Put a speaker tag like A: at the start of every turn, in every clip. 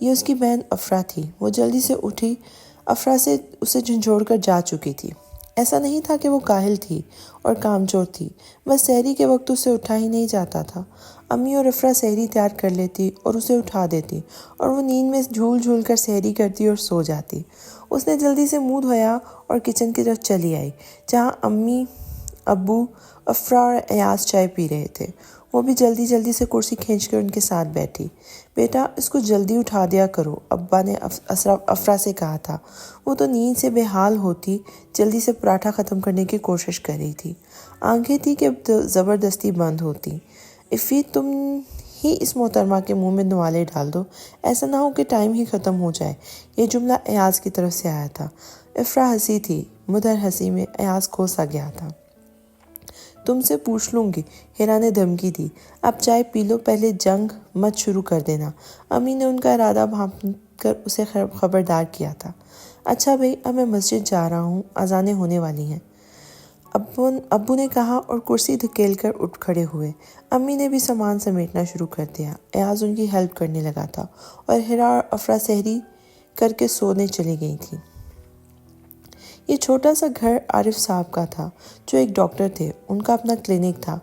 A: یہ اس کی بہن افرا تھی۔ وہ جلدی سے اٹھی، افرا سے اسے جھنجھوڑ کر جا چکی تھی۔ ایسا نہیں تھا کہ وہ کاہل تھی اور کامچور تھی، بس سحری کے وقت اسے اٹھا ہی نہیں جاتا تھا۔ امی اور افرا سحری تیار کر لیتی اور اسے اٹھا دیتی اور وہ نیند میں جھول جھول کر سحری کرتی اور سو جاتی۔ اس نے جلدی سے منہ دھویا اور کچن کی طرف چلی آئی، جہاں امی، ابو، افرا اور ایاز چائے پی رہے تھے۔ وہ بھی جلدی جلدی سے کرسی کھینچ کر ان کے ساتھ بیٹھی۔ بیٹا، اس کو جلدی اٹھا دیا کرو، ابا نے افرا سے کہا تھا۔ وہ تو نیند سے بے حال ہوتی جلدی سے پراٹھا ختم کرنے کی کوشش کر رہی تھی۔ آنکھیں تھی کہ زبردستی بند ہوتی۔ افی، تم ہی اس محترمہ کے منہ میں نوالے ڈال دو، ایسا نہ ہو کہ ٹائم ہی ختم ہو جائے۔ یہ جملہ ایاز کی طرف سے آیا تھا۔ افرا ہنسی تھی، مدھر ہنسی میں ایاز کھو سا گیا تھا۔ تم سے پوچھ لوں گی، ہیرا نے دھمکی دی۔ اب چائے پی لو، پہلے جنگ مت شروع کر دینا۔ امی نے ان کا ارادہ بھانپ کر اسے خبردار کیا تھا۔ اچھا بھائی، اب میں مسجد جا رہا ہوں، اذانیں ہونے والی ہیں، ابو نے کہا اور کرسی دھکیل کر اٹھ کھڑے ہوئے۔ امی نے بھی سامان سمیٹنا شروع کر دیا۔ ایاز ان کی ہیلپ کرنے لگا تھا اور ہیرا اور افرا سحری کر کے سونے چلی گئی تھی۔ یہ چھوٹا سا گھر عارف صاحب کا تھا، جو ایک ڈاکٹر تھے۔ ان کا اپنا کلینک تھا۔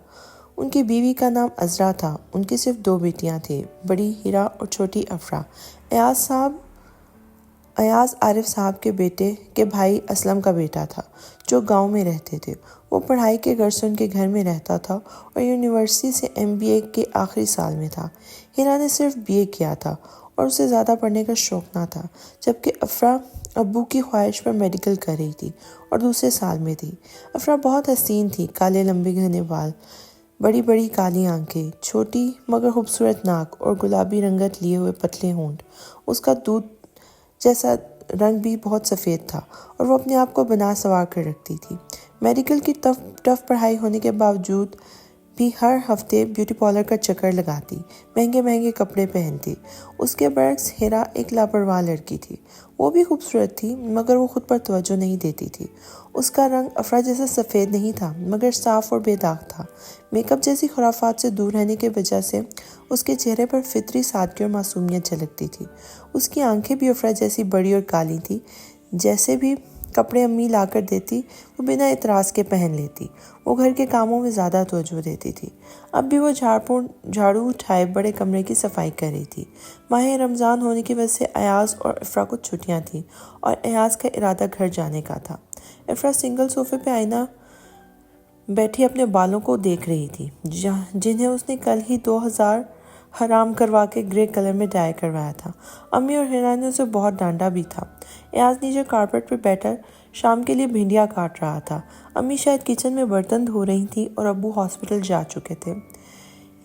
A: ان کی بیوی کا نام عذرا تھا۔ ان کی صرف 2 بیٹیاں تھیں، بڑی ہیرا اور چھوٹی افرا۔ ایاز عارف صاحب کے بیٹے کے بھائی اسلم کا بیٹا تھا، جو گاؤں میں رہتے تھے۔ وہ پڑھائی کے غرض سے ان کے گھر میں رہتا تھا اور یونیورسٹی سے MBA کے آخری سال میں تھا۔ ہیرا نے صرف BA کیا تھا اور اسے زیادہ پڑھنے کا شوق نہ تھا، جبکہ افرا ابو کی خواہش پر میڈیکل کر رہی تھی اور دوسرے سال میں تھی۔ افرا بہت حسین تھی، کالے لمبے گھنے بال، بڑی بڑی کالی آنکھیں، چھوٹی مگر خوبصورت ناک اور گلابی رنگت لیے ہوئے پتلے ہونٹ۔ اس کا دودھ جیسا رنگ بھی بہت سفید تھا اور وہ اپنے آپ کو بنا سنوار کر رکھتی تھی۔ میڈیکل کی ٹف پڑھائی ہونے کے باوجود بھی ہر ہفتے بیوٹی پارلر کا چکر لگاتی، مہنگے مہنگے کپڑے پہنتی۔ اس کے برعکس ہیرا ایک لاپرواہ لڑکی تھی۔ وہ بھی خوبصورت تھی مگر وہ خود پر توجہ نہیں دیتی تھی۔ اس کا رنگ افرا جیسا سفید نہیں تھا مگر صاف اور بے داغ تھا۔ میک اپ جیسی خرافات سے دور رہنے کی وجہ سے اس کے چہرے پر فطری سادگی اور معصومیت جھلکتی تھی۔ اس کی آنکھیں بھی افرا جیسی بڑی اور کالی تھی۔ جیسے بھی کپڑے امی لا کر دیتی وہ بنا اعتراض کے پہن لیتی۔ وہ گھر کے کاموں میں زیادہ توجہ دیتی تھی۔ اب بھی وہ جھاڑو اٹھائے بڑے کمرے کی صفائی کر رہی تھی۔ ماہ رمضان ہونے کی وجہ سے ایاز اور افرا کو چھٹیاں تھیں اور ایاز کا ارادہ گھر جانے کا تھا۔ افرا سنگل صوفے پہ آئینہ بیٹھی اپنے بالوں کو دیکھ رہی تھی، جنہیں اس نے کل ہی 2000 حرام کروا کے گرے کلر میں ڈائی کروایا تھا۔ امی اور ہیرا نے اسے بہت ڈانٹا بھی تھا۔ ایاز نیچے کارپیٹ پر بیٹھا شام کے لیے بھنڈیاں کاٹ رہا تھا۔ امی شاید کچن میں برتن دھو رہی تھی اور ابو ہاسپٹل جا چکے تھے۔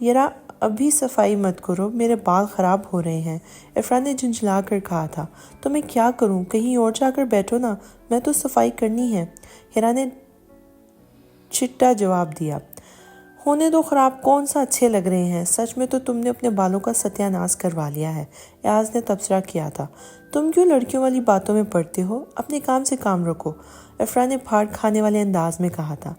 A: یرا، ابھی صفائی مت کرو، میرے بال خراب ہو رہے ہیں، افرا نے جھنجھلا کر کہا تھا۔ تو میں کیا کروں، کہیں اور جا کر بیٹھو نا، میں تو صفائی کرنی ہے، ہیرا نے چھٹا جواب دیا۔ ہونے دو خراب، کون سا اچھے لگ رہے ہیں، سچ میں تو تم نے اپنے بالوں کا ستیہ ناش کروا لیا ہے، ایاز نے تبصرہ کیا تھا۔ تم کیوں لڑکیوں والی باتوں میں پڑتے ہو، اپنے کام سے کام رکھو، افرا نے پھاڑ کھانے والے انداز میں کہا تھا۔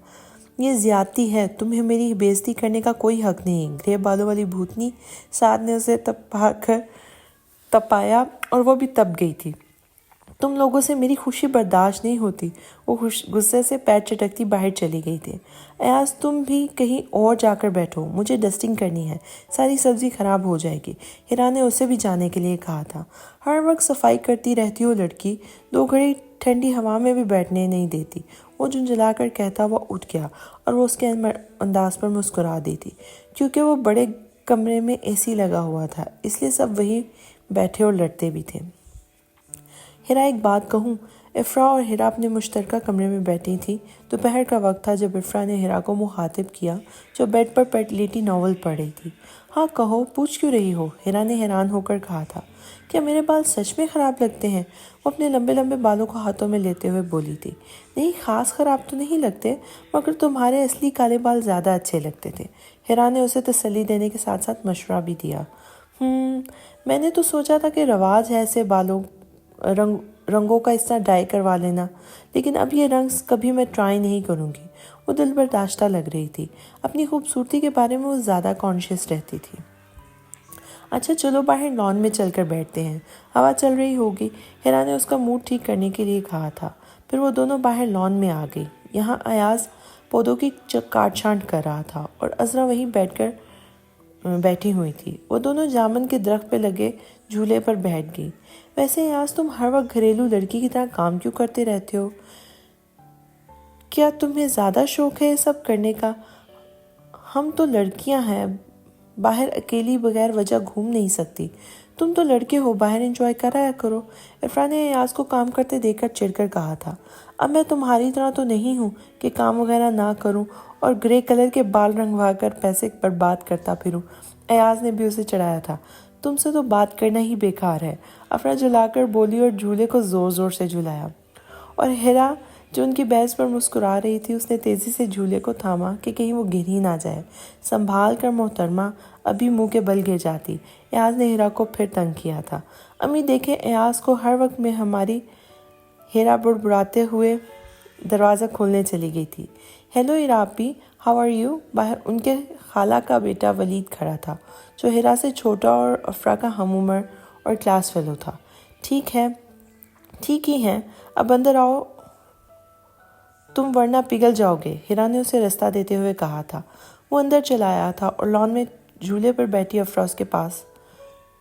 A: یہ زیادتی ہے، تمہیں میری بےعزتی کرنے کا کوئی حق نہیں، گرے بالوں والی بھوتنی، سعد نے اسے تپایا اور وہ بھی تپ گئی تھی۔ تم لوگوں سے میری خوشی برداشت نہیں ہوتی، وہ غصے سے پیر چٹکتی باہر چلی گئی تھی۔ ایاز، تم بھی کہیں اور جا کر بیٹھو، مجھے ڈسٹنگ کرنی ہے، ساری سبزی خراب ہو جائے گی، ہیرا نے اسے بھی جانے کے لیے کہا تھا۔ ہر وقت صفائی کرتی رہتی ہو لڑکی، 2 گھڑی ٹھنڈی ہوا میں بھی بیٹھنے نہیں دیتی، وہ جھنجھلا کر کہتا ہوا اٹھ گیا اور وہ اس کے انداز پر مسکرا دی تھی۔ کیونکہ وہ بڑے کمرے میں AC لگا ہوا تھا، اس لیے سب وہی بیٹھے اور لڑتے بھی تھے۔ ہیرا، ایک بات کہوں؟ افرا اور ہیرا اپنے مشترکہ کمرے میں بیٹھی تھی۔ دوپہر کا وقت تھا جب افرا نے ہیرا کو مخاطب کیا، جو بیڈ پر لیٹی ناول پڑھ رہی تھی۔ ہاں کہو، پوچھ کیوں رہی ہو، ہیرا نے حیران ہو کر کہا تھا۔ کیا میرے بال سچ میں خراب لگتے ہیں؟ وہ اپنے لمبے لمبے بالوں کو ہاتھوں میں لیتے ہوئے بولی تھی۔ نہیں، خاص خراب تو نہیں لگتے، مگر تمہارے اصلی کالے بال زیادہ اچھے لگتے تھے، ہیرا نے اسے تسلی دینے کے ساتھ ساتھ مشورہ بھی دیا۔ میں نے تو سوچا تھا کہ رواج ہے ایسے بالوں رنگوں کا اس طرح ڈائی کروا لینا، لیکن اب یہ رنگ کبھی میں ٹرائی نہیں کروں گی۔ وہ دل برداشتہ لگ رہی تھی، اپنی خوبصورتی کے بارے میں وہ زیادہ کانشیس رہتی تھی۔ اچھا چلو باہر لان میں چل کر بیٹھتے ہیں، ہوا چل رہی ہوگی، ہیرا نے اس کا موڈ ٹھیک کرنے کے لیے کہا تھا۔ پھر وہ دونوں باہر لان میں آ گئی۔ یہاں ایاز پودوں کی کاٹ چھانٹ کر رہا تھا اور عذرا وہیں بیٹھی ہوئی تھی۔ وہ دونوں جامن کے درخت پہ لگے جھولے پر بیٹھ گئی۔ ویسے ایاز تم ہر وقت گھریلو لڑکی کی طرح کام کیوں کرتے رہتے ہو؟ کیا تمہیں زیادہ شوق ہے یہ سب کرنے کا؟ ہم تو لڑکیاں ہیں، باہر اکیلی بغیر وجہ گھوم نہیں سکتی۔ تم تو لڑکے ہو، باہر انجوائے کرایا کرو۔ افرا نے ایاز کو کام کرتے دیکھ کر چڑھ کر کہا تھا۔ اب میں تمہاری طرح تو نہیں ہوں کہ کام وغیرہ نہ کروں اور گرے کلر کے بال رنگوا کر پیسے برباد کرتا پھروں۔ ایاز نے بھی اسے چڑھایا تھا۔ تم سے تو بات کرنا ہی بیکار ہے، افرا جلا کر بولی اور جھولے کو زور زور سے جھلایا۔ اور ہیرا جو ان کی بحث پر مسکرا رہی تھی، اس نے تیزی سے جھولے کو تھاما کہ کہیں وہ گر ہی نہ جائے۔ سنبھال کر محترمہ، ابھی منہ کے بل گر جاتی۔ ایاز نے ہیرا کو پھر تنگ کیا تھا۔ امی دیکھیں ایاز کو، ہر وقت میں ہماری۔ ہیرا بڑبڑاتے ہوئے دروازہ کھولنے چلی گئی تھی۔ ہیلو ہیرا اپی، ہاؤ آر یو؟ باہر ان کے خالہ کا بیٹا ولید کھڑا تھا، جو ہیرا سے چھوٹا اور افرا کا ہم عمر اور کلاس فیلو تھا۔ ٹھیک ہی ہیں، اب اندر آؤ تم ورنہ پگھل جاؤ گے، ہیرا نے اسے رستہ دیتے ہوئے کہا تھا۔ وہ اندر چلا آیا تھا اور لان میں جھولے پر بیٹھی افرا اس کے پاس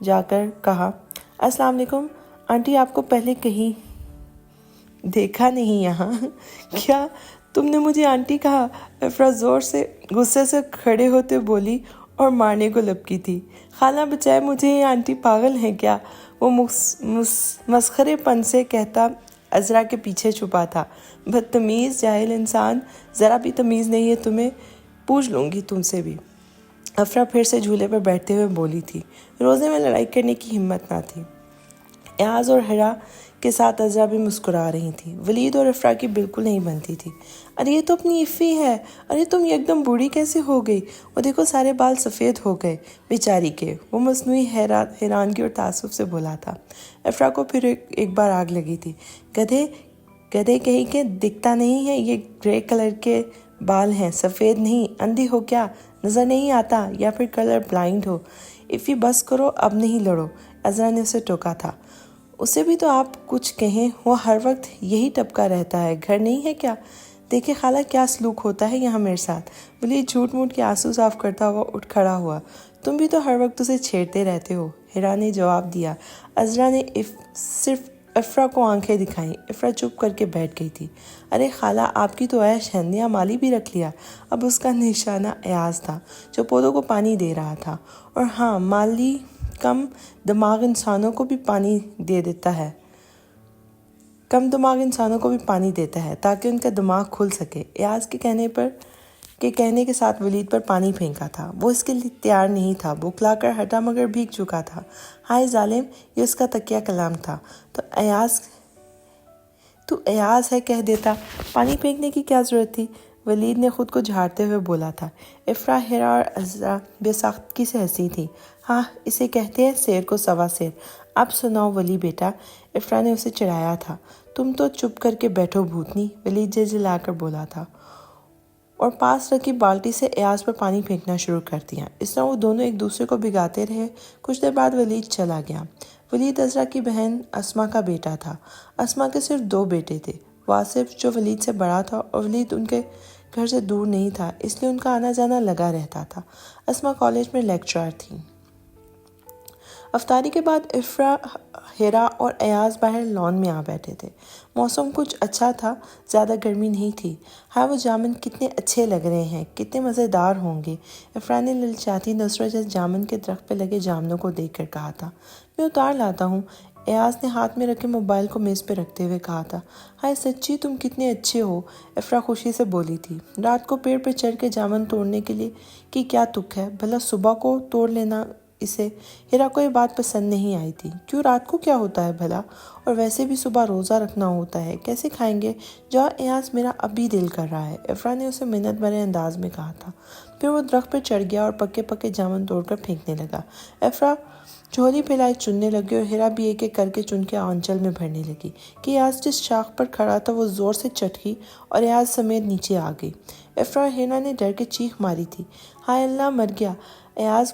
A: جا کر کہا، السلام علیکم آنٹی، آپ کو پہلے کہیں دیکھا نہیں یہاں۔ کیا تم نے مجھے آنٹی کہا؟ افرا زور سے غصے سے کھڑے ہوتے بولی اور مارنے کو لپکی تھی۔ خالہ بچائے مجھے، یہ آنٹی پاگل ہیں کیا؟ وہ مسخرے پن سے کہتا عذرا کے پیچھے چھپا تھا۔ بدتمیز جاہل انسان، ذرا بھی تمیز نہیں ہے تمہیں، پوچھ لوں گی تم سے بھی۔ افرا پھر سے جھولے پر بیٹھتے ہوئے بولی تھی۔ روزے میں لڑائی کرنے کی ہمت نہ تھی۔ ایاز اور ہیرا کے ساتھ عذرا بھی مسکرا رہی تھی۔ ولید اور افرا کی بالکل نہیں بنتی تھی۔ ارے یہ تو اپنی افی ہے، ارے تم ایک دم بوڑھی کیسے ہو گئی؟ وہ دیکھو سارے بال سفید ہو گئے بیچاری کے، وہ مصنوعی حیرانگی اور تعصب سے بولا تھا۔ افرا کو پھر ایک بار آگ لگی تھی۔ گدھے کہیں کہ دکھتا نہیں ہے، یہ گرے کلر کے بال ہیں، سفید نہیں۔ اندھی ہو کیا، نظر نہیں آتا، یا پھر کلر بلائنڈ ہو؟ افی بس کرو، اب نہیں لڑو، عذرا نے اسے ٹوکا تھا۔ اسے بھی تو آپ کچھ کہیں، وہ ہر وقت یہی ٹپکا رہتا ہے، گھر نہیں ہے کیا؟ دیکھیں خالہ کیا سلوک ہوتا ہے یہاں میرے ساتھ۔ ولید جھوٹ موٹ کے آنسو صاف کرتا ہوا اٹھ کھڑا ہوا۔ تم بھی تو ہر وقت اسے چھیڑتے رہتے ہو، ہیرا نے جواب دیا۔ عذرا نے صرف افرا کو آنکھیں دکھائیں۔ افرا چپ کر کے بیٹھ گئی تھی۔ ارے خالہ آپ کی تو عیش ہے، نیا مالی بھی رکھ لیا۔ اب اس کا نشانہ ایاز تھا، جو پودوں کو پانی دے رہا تھا۔ اور ہاں، مالی کم دماغ انسانوں کو بھی پانی دیتا ہے تاکہ ان کا دماغ کھل سکے۔ ایاز کے کہنے کے ساتھ ولید پر پانی پھینکا تھا۔ وہ اس کے لیے تیار نہیں تھا، بکلا کر ہٹا مگر بھیگ چکا تھا۔ ہائے ظالم، یہ اس کا تکیہ کلام تھا۔ تو ایاز ہے کہہ دیتا، پانی پھینکنے کی کیا ضرورت تھی؟ ولید نے خود کو جھاڑتے ہوئے بولا تھا۔ افرا، ہیرا اور عذرا بے ساختگی سے ہنسی تھی۔ ہاں، اسے کہتے ہیں سیر کو سوا سیر۔ اب سناؤ ولی بیٹا، افرا نے اسے چڑھایا تھا۔ تم تو چپ کر کے بیٹھو بھوتنی، ولید جھجھلا کر بولا تھا، اور پاس رکھی بالٹی سے ایاز پر پانی پھینکنا شروع کر دیا۔ اس طرح وہ دونوں ایک دوسرے کو بھگاتے رہے۔ کچھ دیر بعد ولید چلا گیا۔ ولید عذرا کی بہن اسما کا بیٹا تھا۔ اسما کے صرف 2 بیٹے تھے، واصف جو ولید سے بڑا تھا، اور ولید ان کے گھر سے دور نہیں تھا، اس لیے ان کا آنا جانا لگا رہتا تھا۔ اسما کالج میں لیکچرر تھی۔ افطاری کے بعد افرا، ہیرا اور ایاز باہر لان میں آ بیٹھے تھے۔ موسم کچھ اچھا تھا، زیادہ گرمی نہیں تھی۔ ہاں، وہ جامن کتنے اچھے لگ رہے ہیں، کتنے مزیدار ہوں گے، افرا نے للچاتی نظروں سے جامن کے درخت پہ لگے جامنوں کو دیکھ کر کہا تھا۔ میں اتار لاتا ہوں، ایاز نے ہاتھ میں رکھے موبائل کو میز پہ رکھتے ہوئے کہا تھا۔ ہائے سچی تم کتنے اچھے ہو، افرا خوشی سے بولی تھی۔ رات کو پیڑ پہ چڑھ کے جامن توڑنے کے لیے کی کیا تک ہے، بھلا صبح کو توڑ لینا اسے۔ ہیرا کو یہ بات پسند نہیں آئی تھی۔ کیوں، رات کو کیا ہوتا ہے بھلا، اور ویسے بھی صبح روزہ رکھنا ہوتا ہے، کیسے کھائیں گے؟ جا ایاز، میرا اب بھی دل کر رہا ہے، افرا نے اسے منت بھرے انداز میں کہا تھا۔ پھر وہ درخت پہ چڑھ گیا اور پکے جامن توڑ کر پھینکنے لگا۔ افرا جھولی پھیلائے چننے لگی اور ہیرا بھی ایک ایک کر کے چن کے آنچل میں بھرنے لگی کہ ایاز جس شاخ پر کھڑا تھا وہ زور سے چٹکی اور ایاز سمیت نیچے آ گئی۔ افرا اور ہیرا نے ڈر کے چیخ ماری تھی۔ ہائے اللہ، مر گیا، ایاز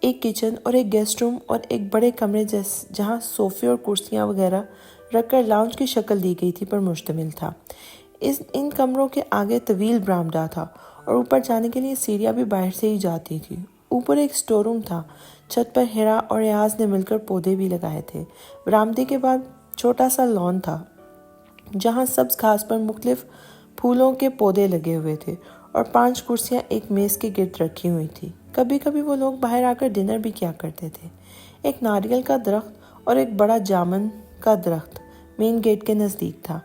A: ایک کچن اور ایک گیسٹ روم اور ایک بڑے کمرے جہاں صوفے اور کرسیاں وغیرہ رکھ کر لاؤنج کی شکل دی گئی تھی پر مشتمل تھا۔ ان کمروں کے آگے طویل برآمدہ تھا اور اوپر جانے کے لیے سیڑھیاں بھی باہر سے ہی جاتی تھی۔ اوپر ایک اسٹور روم تھا۔ چھت پر ہیرا اور ایاز نے مل کر پودے بھی لگائے تھے۔ برآمدے کے بعد چھوٹا سا لان تھا جہاں سبز گھاس پر مختلف پھولوں کے پودے لگے ہوئے تھے اور 5 کرسیاں ایک میز کے گرد رکھی ہوئی تھی۔ کبھی کبھی وہ لوگ باہر آ کر ڈنر بھی کیا کرتے تھے۔ ایک ناریل کا درخت اور ایک بڑا جامن کا درخت مین گیٹ کے نزدیک تھا۔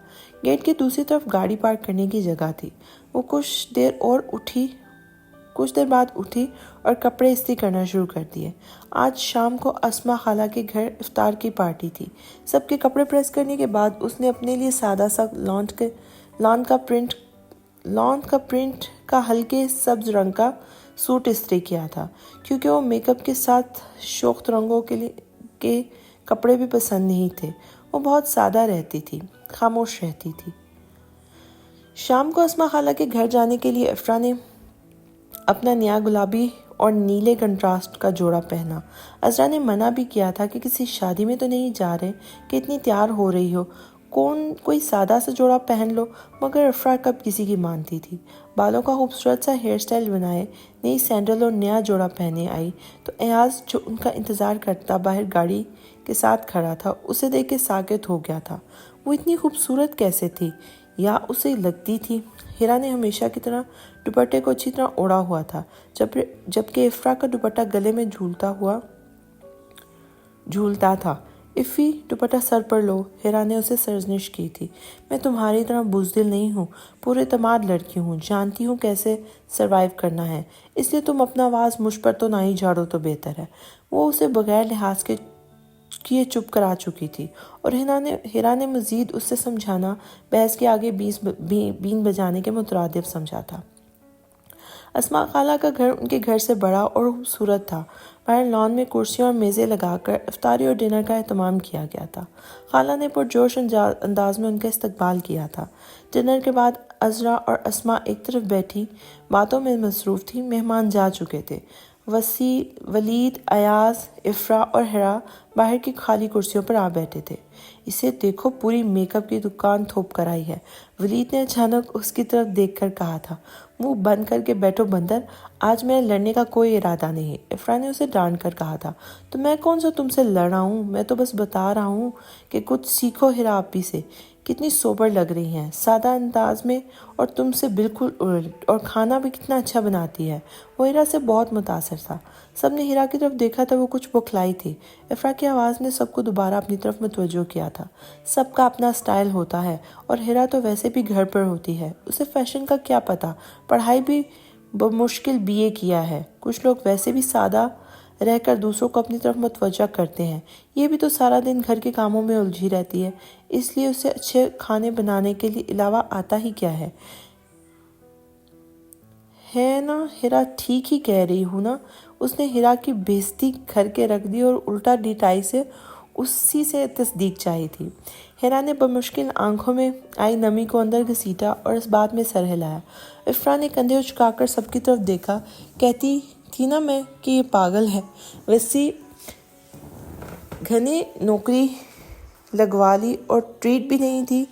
A: گیٹ کی دوسری طرف گاڑی پارک کرنے کی جگہ تھی۔ وہ کچھ دیر بعد اٹھی اور کپڑے استری کرنا شروع کر دیے۔ آج شام کو اسما خالہ کے گھر افطار کی پارٹی تھی۔ سب کے کپڑے پریس کرنے کے بعد اس نے اپنے لیے سادہ سا لان کا پرنٹ کا ہلکے سبز رنگ کا سوٹ استری کیا تھا، کیونکہ وہ میک اپ کے ساتھ شوخ رنگوں کے کپڑے بھی پسند نہیں تھے۔ وہ بہت سادہ رہتی تھی، خاموش رہتی تھی۔ شام کو اسما خالہ کے گھر جانے کے لیے افرا نے اپنا نیا گلابی اور نیلے کنٹراسٹ کا جوڑا پہنا۔ عذرا نے منع بھی کیا تھا کہ کسی شادی میں تو نہیں جا رہے کہ اتنی تیار ہو رہی ہو، کوئی سادہ سا جوڑا پہن لو، مگر افرا کب کسی کی مانتی تھی۔ بالوں کا خوبصورت سا ہیئر سٹائل بنائے، نئی سینڈل اور نیا جوڑا پہنے آئی تو ایاز جو ان کا انتظار کرتا باہر گاڑی کے ساتھ کھڑا تھا، اسے دیکھ کے ساکت ہو گیا تھا۔ وہ اتنی خوبصورت کیسے تھی، یا اسے لگتی تھی؟ ہیرا نے ہمیشہ کی طرح دوپٹے کو اچھی طرح اوڑھا ہوا تھا، جبکہ افرا کا دوپٹہ گلے میں جھولتا تھا۔ افی، دوپٹہ سر پر لو، ہیرا نے اسے سرزنش کی تھی۔ میں تمہاری طرح بزدل نہیں ہوں، پورے اعتماد لڑکی ہوں، جانتی ہوں کیسے سروائیو کرنا ہے، اس لیے تم اپنا آواز مجھ پر تو نہ ہی جھاڑو تو بہتر ہے۔ وہ اسے بغیر لحاظ کیے چپ کرا چکی تھی اور ہیرا نے مزید اس سے سمجھانا بحث کے آگے بین بجانے کے مترادف سمجھا تھا۔ اسما خالہ کا گھر ان کے گھر سے بڑا اور خوبصورت تھا۔ باہر لان میں کرسیاں اور میزیں لگا کر افطاری اور ڈنر کا اہتمام کیا گیا تھا۔ خالہ نے پرجوش انداز میں ان کا استقبال کیا تھا۔ ڈنر کے بعد عذرا اور اسما ایک طرف بیٹھی باتوں میں مصروف تھی۔ مہمان جا چکے تھے۔ ولید، ایاز، افرا اور ہیرا باہر کی خالی کرسیوں پر آ بیٹھے تھے۔ اسے دیکھو، پوری میک اپ کی دکان تھوپ کر آئی ہے، ولید نے اچانک اس کی طرف دیکھ کر کہا تھا۔ منہ بند کر کے بیٹھو بندر، آج میرا لڑنے کا کوئی ارادہ نہیں، افرا نے اسے ڈانٹ کر کہا تھا۔ تو میں کون سا تم سے لڑ رہا ہوں، میں تو بس بتا رہا ہوں کہ کچھ سیکھو ہیرا آپی سے، کتنی سوبر لگ رہی ہیں، سادہ انداز میں اور تم سے بالکل الٹ، اور کھانا بھی کتنا اچھا بناتی ہے۔ وہ ہیرا سے بہت متاثر تھا۔ سب نے ہیرا کی طرف دیکھا تھا، وہ کچھ بکھلائی تھی۔ افرا کی آواز نے سب کو دوبارہ اپنی طرف متوجہ کیا تھا۔ سب کا اپنا سٹائل ہوتا ہے اور ہیرا تو ویسے بھی گھر پر ہوتی ہے، اسے فیشن کا کیا پتہ، پڑھائی بھی بمشکل BA کیا ہے۔ کچھ لوگ ویسے بھی سادہ رہ کر دوسروں کو اپنی طرف متوجہ کرتے ہیں، یہ بھی تو سارا دن گھر کے کاموں میں الجھی رہتی ہے، اس لیے اسے اچھے کھانے بنانے کے علاوہ آتا ہی کیا ہے نا؟ ہیرا ٹھیک ہی کہہ رہی ہوں نا؟ اس نے ہیرا کی بےعزتی کر کے رکھ دی اور الٹا ڈیٹائی سے اسی سے تصدیق چاہی تھی۔ ہیرا نے بمشکل آنکھوں میں آئی نمی کو اندر گھسیٹا اور اس بات میں سر ہلایا۔ افرا نے کندھے اچکا کر سب کی طرف دیکھا۔ کہتی تھی نا میں کہ یہ پاگل ہے، ویسی گھنے نوکری لگوا لی اور ٹریٹ بھی نہیں تھی۔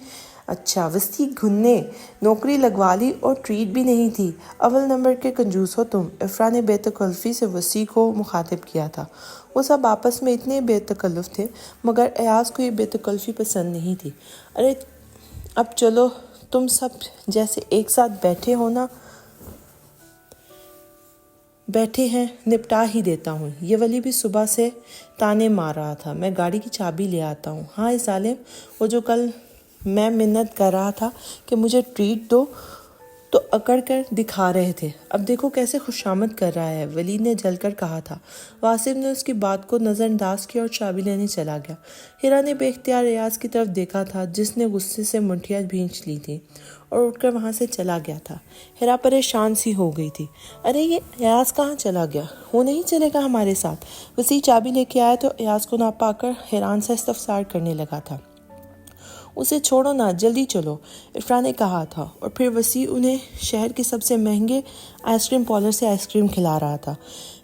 A: اچھا، وسطی گھنے نوکری لگوا لی اور ٹریٹ بھی نہیں تھی، اول نمبر کے کنجوس ہو تم۔ افرا نے بے تکلفی سے وسیع کو مخاطب کیا تھا۔ وہ سب آپس میں اتنے بے تکلف تھے، مگر ایاز کو یہ بے تکلفی پسند نہیں تھی۔ ارے اب چلو، تم سب جیسے ایک ساتھ بیٹھے ہیں، نپٹا ہی دیتا ہوں۔ یہ ولی بھی صبح سے تانے مار رہا تھا، میں گاڑی کی چابی لے آتا ہوں۔ ہاں ظالم، وہ جو کل میں منت کر رہا تھا کہ مجھے ٹریٹ دو تو اکڑ کر دکھا رہے تھے، اب دیکھو کیسے خوشامد کر رہا ہے، ولید نے جل کر کہا تھا۔ واصف نے اس کی بات کو نظر انداز کیا اور چابی لینے چلا گیا۔ ہیرا نے بے اختیار ایاز کی طرف دیکھا تھا، جس نے غصے سے منٹیاں بھینچ لی تھی اور اٹھ کر وہاں سے چلا گیا تھا۔ ہیرا پریشان سی ہو گئی تھی۔ ارے یہ ایاز کہاں چلا گیا؟ وہ نہیں چلے گا ہمارے ساتھ؟ وسیع چابی لے کے آیا تو ایاز کو نہ پا کر حیران سا استفسار کرنے لگا تھا۔ اسے چھوڑو نا، جلدی چلو، افرا نے کہا تھا، اور پھر وسیع انہیں شہر کے سب سے مہنگے آئس کریم پارلر سے آئس کریم کھلا رہا تھا۔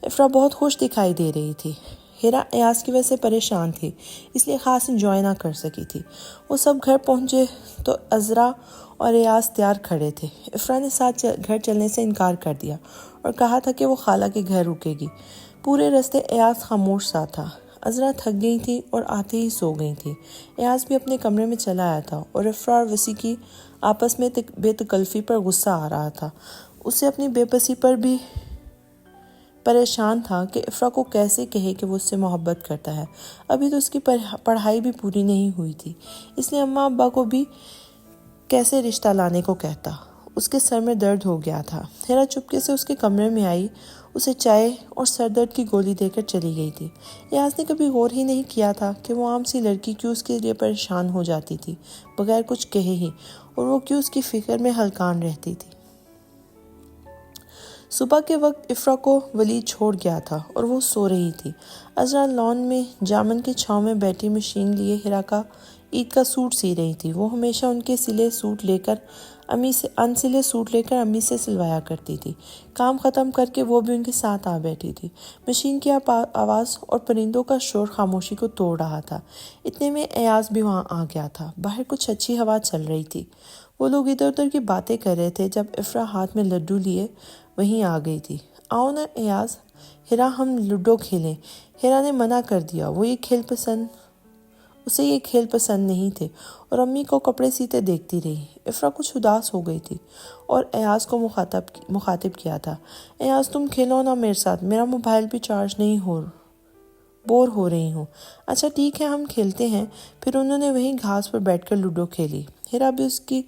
A: افرا بہت خوش دکھائی دے رہی تھی۔ ہیرا ایاز کی وجہ سے پریشان تھی، اس لیے خاص انجوائے نہ کر سکی تھی۔ وہ سب گھر پہنچے تو عذرا اور ایاز تیار کھڑے تھے۔ افرا نے ساتھ گھر چلنے سے انکار کر دیا اور کہا تھا کہ وہ خالہ کے گھر رکے گی۔ پورے راستے ایاز خاموش سا تھا۔ عذرا تھک گئی تھی اور آتے ہی سو گئی تھی۔ ایاز بھی اپنے کمرے میں چلا آیا تھا اور افرا اور وسیع کی آپس میں بے تکلفی پر غصہ آ رہا تھا۔ اسے اپنی بے بسی پر بھی پریشان تھا کہ افرا کو کیسے کہے کہ وہ اس سے محبت کرتا ہے۔ ابھی تو اس کی پڑھائی بھی پوری نہیں ہوئی تھی، اس لیے اماں ابا کو بھی کیسے رشتہ لانے کو کہتا۔ اس کے سر میں درد ہو گیا تھا۔ ہیرا چپکے سے اس کے کمرے میں آئی، اسے چائے اور سر درد کی گولی دے کر چلی گئی تھی۔ ایاز نے کبھی غور ہی نہیں کیا تھا کہ وہ عام سی لڑکی کیوں اس کے لیے پریشان ہو جاتی تھی بغیر کچھ کہے ہی، اور وہ کیوں اس کی فکر میں ہلکان رہتی تھی۔ صبح کے وقت افرا کو ولید چھوڑ گیا تھا اور وہ سو رہی تھی۔ عذرا لان میں جامن کی چھاؤں میں بیٹھی مشین لیے ہیرا کا عید کا سوٹ سی رہی تھی۔ وہ ہمیشہ ان کے سلے سوٹ لے کر امی سے سلوایا کرتی تھی۔ کام ختم کر کے وہ بھی ان کے ساتھ آ بیٹھی تھی۔ مشین کی آواز اور پرندوں کا شور خاموشی کو توڑ رہا تھا۔ اتنے میں ایاز بھی وہاں آ گیا تھا۔ باہر کچھ اچھی ہوا چل رہی تھی۔ وہ لوگ ادھر ادھر کی باتیں کر رہے تھے جب افرا ہاتھ میں لڈو لیے وہیں آ گئی تھی۔ آؤ نا ایاز، ہیرا ہم لوڈو کھیلیں۔ ہیرا نے منع کر دیا، اسے یہ کھیل پسند نہیں تھے، اور امی کو کپڑے سیتے دیکھتی رہی۔ افرا کچھ اداس ہو گئی تھی اور ایاز کو مخاطب کیا تھا۔ ایاز تم کھیلو نا میرے ساتھ، میرا موبائل بھی چارج نہیں بور ہو رہی ہوں۔ اچھا ٹھیک ہے، ہم کھیلتے ہیں۔ پھر انہوں نے وہیں گھاس پر بیٹھ کر لوڈو کھیلی۔ ہیرا بھی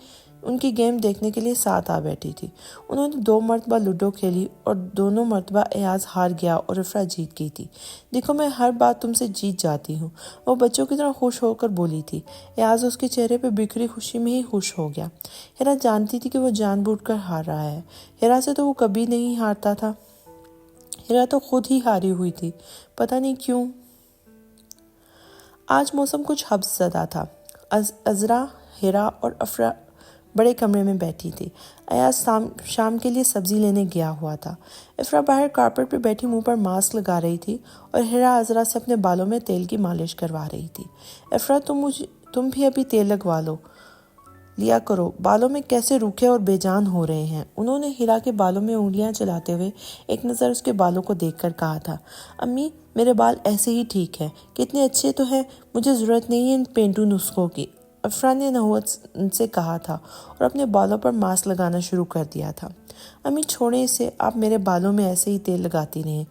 A: ان کی گیم دیکھنے کے لیے ساتھ آ بیٹھی تھی۔ انہوں نے 2 مرتبہ لوڈو کھیلی اور دونوں مرتبہ ایاز ہار گیا اور افرا جیت گئی تھی۔ دیکھو میں ہر بات تم سے جیت جاتی ہوں، وہ بچوں کی طرح خوش ہو کر بولی تھی۔ ایاز اس کے چہرے پہ بکھری خوشی میں ہی خوش ہو گیا۔ ہیرا جانتی تھی کہ وہ جان بوجھ کر ہار رہا ہے۔ ہیرا سے تو وہ کبھی نہیں ہارتا تھا۔ ہیرا تو خود ہی ہاری ہوئی تھی، پتہ نہیں کیوں۔ آج موسم کچھ حبس زدہ تھا۔ عذرا، ہیرا اور افرا بڑے کمرے میں بیٹھی تھی۔ ایاز شام کے لیے سبزی لینے گیا ہوا تھا۔ افرا باہر کارپٹ پہ بیٹھی منہ پر ماسک لگا رہی تھی اور ہیرا عذرا سے اپنے بالوں میں تیل کی مالش کروا رہی تھی۔ افرا تم بھی ابھی تیل لگوا لیا کرو، بالوں میں کیسے روکھے اور بے جان ہو رہے ہیں۔ انہوں نے ہیرا کے بالوں میں انگلیاں چلاتے ہوئے ایک نظر اس کے بالوں کو دیکھ کر کہا تھا، امی میرے بال ایسے ہی ٹھیک ہیں، کتنے اچھے تو ہیں، مجھے ضرورت نہیں ہے ان پینٹو نسخوں کی۔ افرا نے نحوت سے کہا تھا اور اپنے بالوں پر ماسک لگانا شروع کر دیا تھا۔ امی چھوڑیں اسے، آپ میرے بالوں میں ایسے ہی تیل لگاتی رہیں،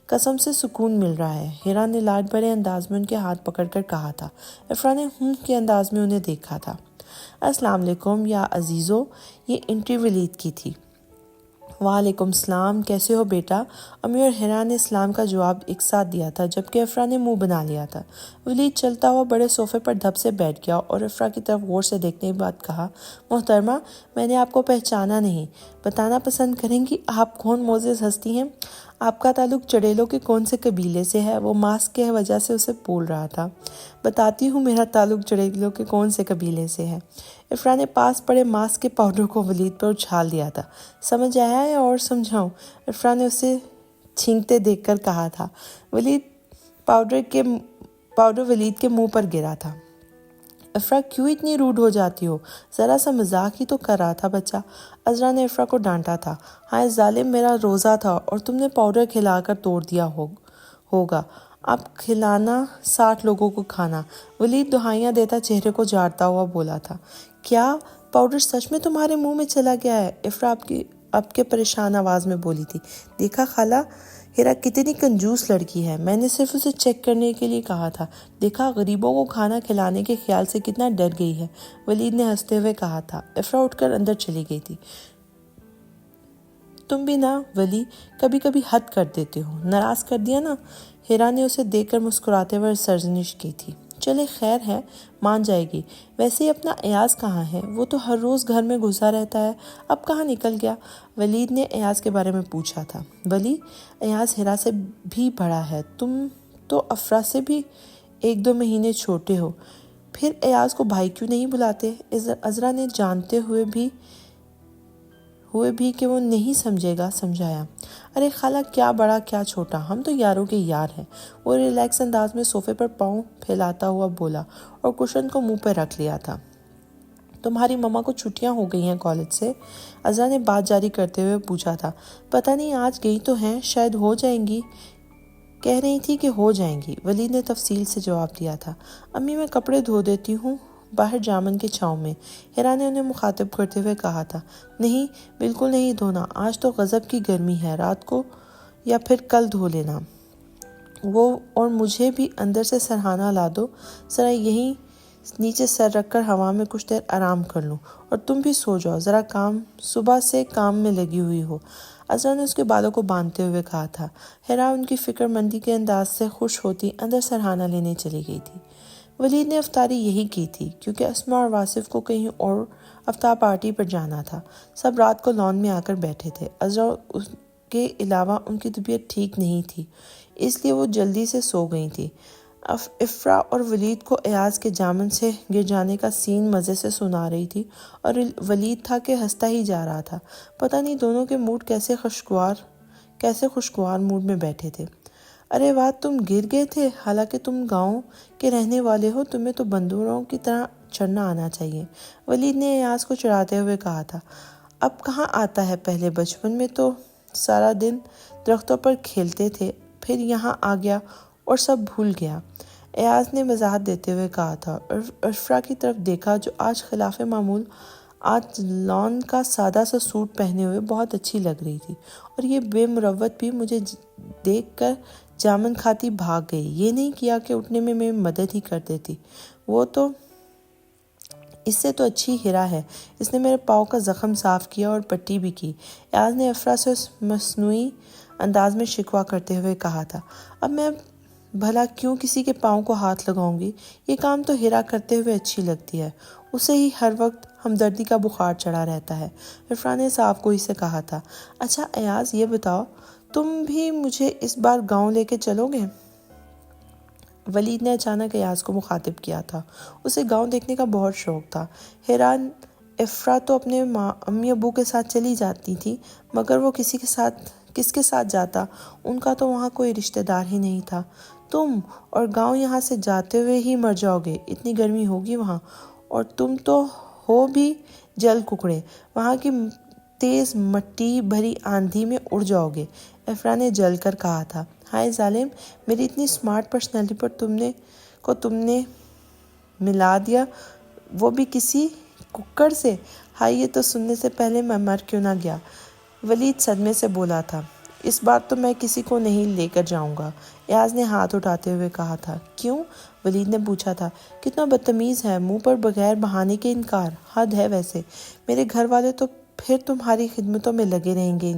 A: قسم سے سکون مل رہا ہے، ہیرا نے لاڈ بھرے انداز میں ان کے ہاتھ پکڑ کر کہا تھا۔ افرا نے کے انداز میں انہیں دیکھا تھا۔ السلام علیکم یا عزیزو، یہ انٹری ولید کی تھی۔ وعلیکم السلام، کیسے ہو بیٹا؟ امی اور ہیرا نے اسلام کا جواب ایک ساتھ دیا تھا، جبکہ افرا نے منہ بنا لیا تھا۔ ولید چلتا ہوا بڑے صوفے پر دھپ سے بیٹھ گیا اور افرا کی طرف غور سے دیکھنے کے بعد کہا، محترمہ میں نے آپ کو پہچانا نہیں، بتانا پسند کریں گی آپ کون معزز ہستی ہیں؟ آپ کا تعلق چڑیلوں کے کون سے قبیلے سے ہے؟ وہ ماسک کی وجہ سے اسے بول رہا تھا۔ بتاتی ہوں میرا تعلق چڑیلوں کے کون سے قبیلے سے ہے۔ افرا نے پاس پڑے ماسک کے پاؤڈر کو ولید پر اچھال دیا تھا۔ سمجھ آیا ہے اور سمجھاؤں؟ افرا نے اسے چھینکتے دیکھ کر کہا تھا۔ پاؤڈر ولید کے منہ پر گرا تھا۔ افرا کیوں اتنی روڈ ہو جاتی ہو؟ ذرا سا مذاق ہی تو کر رہا تھا بچہ، عذرا نے افرا کو ڈانٹا تھا۔ ہائے ظالم، میرا روزہ تھا اور تم نے پاؤڈر کھلا کر توڑ دیا ہوگا، اب کھلانا 60 لوگوں کو کھانا۔ ولید دہائیاں دیتا چہرے کو جھاڑتا ہوا بولا تھا۔ کیا پاؤڈر سچ میں تمہارے منہ میں چلا گیا ہے؟ افرا اب کے پریشان آواز میں بولی تھی۔ دیکھا خالہ، ہیرا کتنی کنجوس لڑکی ہے، میں نے صرف اسے چیک کرنے کے لیے کہا تھا، دیکھا غریبوں کو کھانا کھلانے کے خیال سے کتنا ڈر گئی ہے، ولید نے ہنستے ہوئے کہا تھا۔ افرا اٹھ کر اندر چلی گئی تھی۔ تم بھی نا ولی، کبھی کبھی حد کر دیتے ہو، ناراض کر دیا نا؟ ہیرا نے اسے دیکھ کر مسکراتے ہوئے سرزنش کی تھی۔ چلے خیر ہے، مان جائے گی۔ ویسے ہی اپنا ایاز کہاں ہے؟ وہ تو ہر روز گھر میں گھسا رہتا ہے، اب کہاں نکل گیا؟ ولید نے ایاز کے بارے میں پوچھا تھا۔ ولی، ایاز ہیرا سے بھی بڑا ہے، تم تو افرا سے بھی 1-2 مہینے چھوٹے ہو، پھر ایاز کو بھائی کیوں نہیں بلاتے؟ عذرا نے جانتے ہوئے بھی کہ وہ نہیں سمجھے گا سمجھایا۔ ارے خالہ، کیا بڑا کیا چھوٹا، ہم تو یاروں کے یار ہیں۔ وہ ریلیکس انداز میں صوفے پر پاؤں پھیلاتا ہوا بولا اور کشن کو منہ پہ رکھ لیا تھا۔ تمہاری مما کو چھٹیاں ہو گئی ہیں کالج سے؟ عذرا نے بات جاری کرتے ہوئے پوچھا تھا۔ پتہ نہیں، آج گئی تو ہیں، شاید ہو جائیں گی، کہہ رہی تھی کہ ہو جائیں گی، ولید نے تفصیل سے جواب دیا تھا۔ امی میں کپڑے دھو دیتی ہوں باہر جامن کے چھاؤں میں، ہیرا نے انہیں مخاطب کرتے ہوئے کہا تھا۔ نہیں، بالکل نہیں دھونا، آج تو غضب کی گرمی ہے، رات کو یا پھر کل دھو لینا۔ وہ اور مجھے بھی اندر سے سرہانہ لا دو، ذرا یہیں نیچے سر رکھ کر ہوا میں کچھ دیر آرام کر لوں، اور تم بھی سو جاؤ، ذرا صبح سے کام میں لگی ہوئی ہو، عذرا نے اس کے بالوں کو باندھتے ہوئے کہا تھا۔ ہیرا ان کی فکر مندی کے انداز سے خوش ہوتی اندر سرہانہ لینے چلی گئی تھی۔ ولید نے افطاری یہی کی تھی کیونکہ اسما اور واصف کو کہیں اور افطار پارٹی پر جانا تھا۔ سب رات کو لان میں آ کر بیٹھے تھے۔ عذرا کے علاوہ ان کی طبیعت ٹھیک نہیں تھی، اس لیے وہ جلدی سے سو گئی تھی۔ افرا اور ولید کو ایاز کے جامن سے گر جانے کا سین مزے سے سنا رہی تھی اور ولید تھا کہ ہنستا ہی جا رہا تھا۔ پتہ نہیں دونوں کے موڈ کیسے خوشگوار موڈ میں بیٹھے تھے۔ ارے واہ، تم گر گئے تھے، حالانکہ تم گاؤں کے رہنے والے ہو، تمہیں تو بندروں کی طرح چڑھنا آنا چاہیے، ولید نے ایاز کو چڑھاتے ہوئے کہا تھا۔ اب کہاں آتا ہے، پہلے بچپن میں تو سارا دن درختوں پر کھیلتے تھے، پھر یہاں آ گیا اور سب بھول گیا، ایاز نے وضاحت دیتے ہوئے کہا تھا اور افرا کی طرف دیکھا جو آج خلاف معمول آج لان کا سادہ سا سوٹ پہنے ہوئے بہت اچھی لگ رہی تھی، اور یہ بے مروت بھی مجھے دیکھ کر جامن کھاتی بھاگ گئی، یہ نہیں کیا کہ اٹھنے میں میری مدد ہی کر دیتی، وہ تو اس سے تو اچھی ہیرا ہے، اس نے میرے پاؤں کا زخم صاف کیا اور پٹی بھی کی، ایاز نے افرا سے اس مصنوعی انداز میں شکوہ کرتے ہوئے کہا تھا۔ اب میں بھلا کیوں کسی کے پاؤں کو ہاتھ لگاؤں گی، یہ کام تو ہیرا کرتے ہوئے اچھی لگتی ہے، اسے ہی ہر وقت ہمدردی کا بخار چڑھا رہتا ہے، افرا نے صاف گوئی سے کہا تھا۔ اچھا ایاز، یہ بتاؤ، تم بھی مجھے اس بار گاؤں لے کے چلو گے؟ ولید نے اچانک ایاز کو مخاطب کیا تھا۔ اسے گاؤں دیکھنے کا بہت شوق تھا۔ حیران افرا تو اپنے امی ابو کے ساتھ چلی جاتی تھی، مگر وہ کس کے ساتھ جاتا، ان کا تو وہاں کوئی رشتہ دار ہی نہیں تھا۔ تم اور گاؤں یہاں سے جاتے ہوئے ہی مر جاؤ گے، اتنی گرمی ہوگی وہاں، اور تم تو ہو بھی جل ککڑے، وہاں کی تیز مٹی بھری آندھی میں اڑ جاؤ گے، افرا نے جل کر کہا تھا۔ ہائے ظالم، میری اتنی سمارٹ پرسنالٹی پر تم نے ملا دیا، وہ بھی کسی ککڑ سے، ہائے یہ تو سننے سے پہلے میں مر کیوں نہ گیا، ولید صدمے سے بولا تھا۔ اس بار تو میں کسی کو نہیں لے کر جاؤں گا، ایاز نے ہاتھ اٹھاتے ہوئے کہا تھا۔ کیوں؟ ولید نے پوچھا تھا۔ کتنا بدتمیز ہے، منہ پر بغیر بہانے کے انکار، حد ہے ویسے، میرے گھر والے تو پھر تمہاری خدمتوں میں لگے رہیں گے،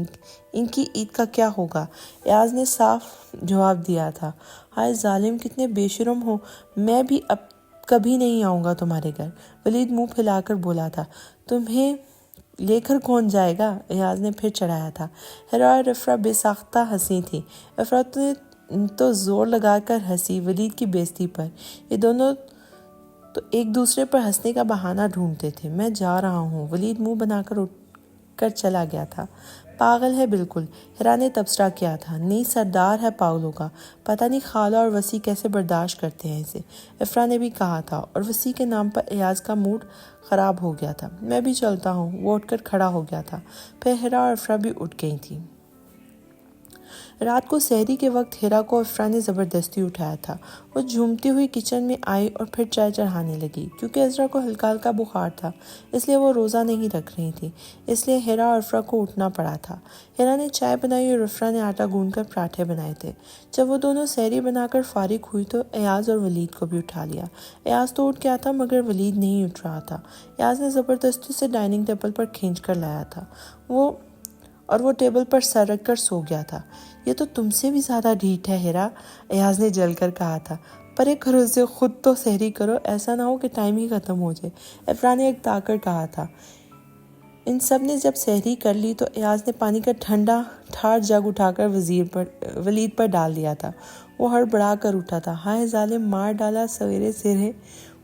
A: ان کی عید کا کیا ہوگا، ایاز نے صاف جواب دیا تھا۔ ہائے ظالم، کتنے بے شرم ہو، میں بھی اب کبھی نہیں آؤں گا تمہارے گھر، ولید منہ پھیلا کر بولا تھا۔ تمہیں لے کر کون جائے گا، ایاز نے پھر چڑھایا تھا۔ ہیرا اور افرا بے ساختہ ہنسی تھی، افرا تو زور لگا کر ہنسی ولید کی بے عزتی پر، یہ دونوں تو ایک دوسرے پر ہنسنے کا بہانہ ڈھونڈتے تھے۔ میں جا رہا ہوں، ولید منہ بنا کر اٹھ کر چلا گیا تھا۔ پاگل ہے بالکل، ہیرا نے تبصرہ کیا تھا۔ نہیں، سردار ہے پاگلوں کا، پتہ نہیں خالہ اور وسیع کیسے برداشت کرتے ہیں اسے، افرا نے بھی کہا تھا، اور وسیع کے نام پر ایاز کا موڈ خراب ہو گیا تھا۔ میں بھی چلتا ہوں، وہ اٹھ کر کھڑا ہو گیا تھا۔ پھر ہیرا اور افرا بھی اٹھ گئی تھیں۔ رات کو سحری کے وقت ہیرا کو افرا نے زبردستی اٹھایا تھا۔ وہ جھومتی ہوئی کچن میں آئی اور پھر چائے چڑھانے لگی۔ کیونکہ عذرا کو ہلکا ہلکا بخار تھا، اس لیے وہ روزہ نہیں رکھ رہی تھی، اس لیے ہیرا اور افرا کو اٹھنا پڑا تھا۔ ہیرا نے چائے بنائی اور افرا نے آٹا گوندھ کر پراٹھے بنائے تھے۔ جب وہ دونوں سحری بنا کر فارغ ہوئی تو ایاز اور ولید کو بھی اٹھا لیا۔ ایاز تو اٹھ گیا تھا مگر ولید نہیں اٹھ رہا تھا۔ ایاز نے زبردستی سے ڈائننگ ٹیبل پر کھینچ کر لایا تھا، وہ ٹیبل پر سر رکھ کر سو گیا تھا۔ یہ تو تم سے بھی زیادہ ڈھیٹ ہے ہیرا، ایاز نے جل کر کہا تھا۔ پرے کرو سے، خود تو سحری کرو، ایسا نہ ہو کہ ٹائم ہی ختم ہو جائے، افرا نے ایک تاکر کہا تھا۔ ان سب نے جب سحری کر لی تو ایاز نے پانی کا ٹھنڈا ٹھار جگ اٹھا کر ولید پر ڈال دیا تھا۔ وہ ہڑبڑا کر اٹھا تھا۔ ہائے ظالم، مار ڈالا سویرے سرے،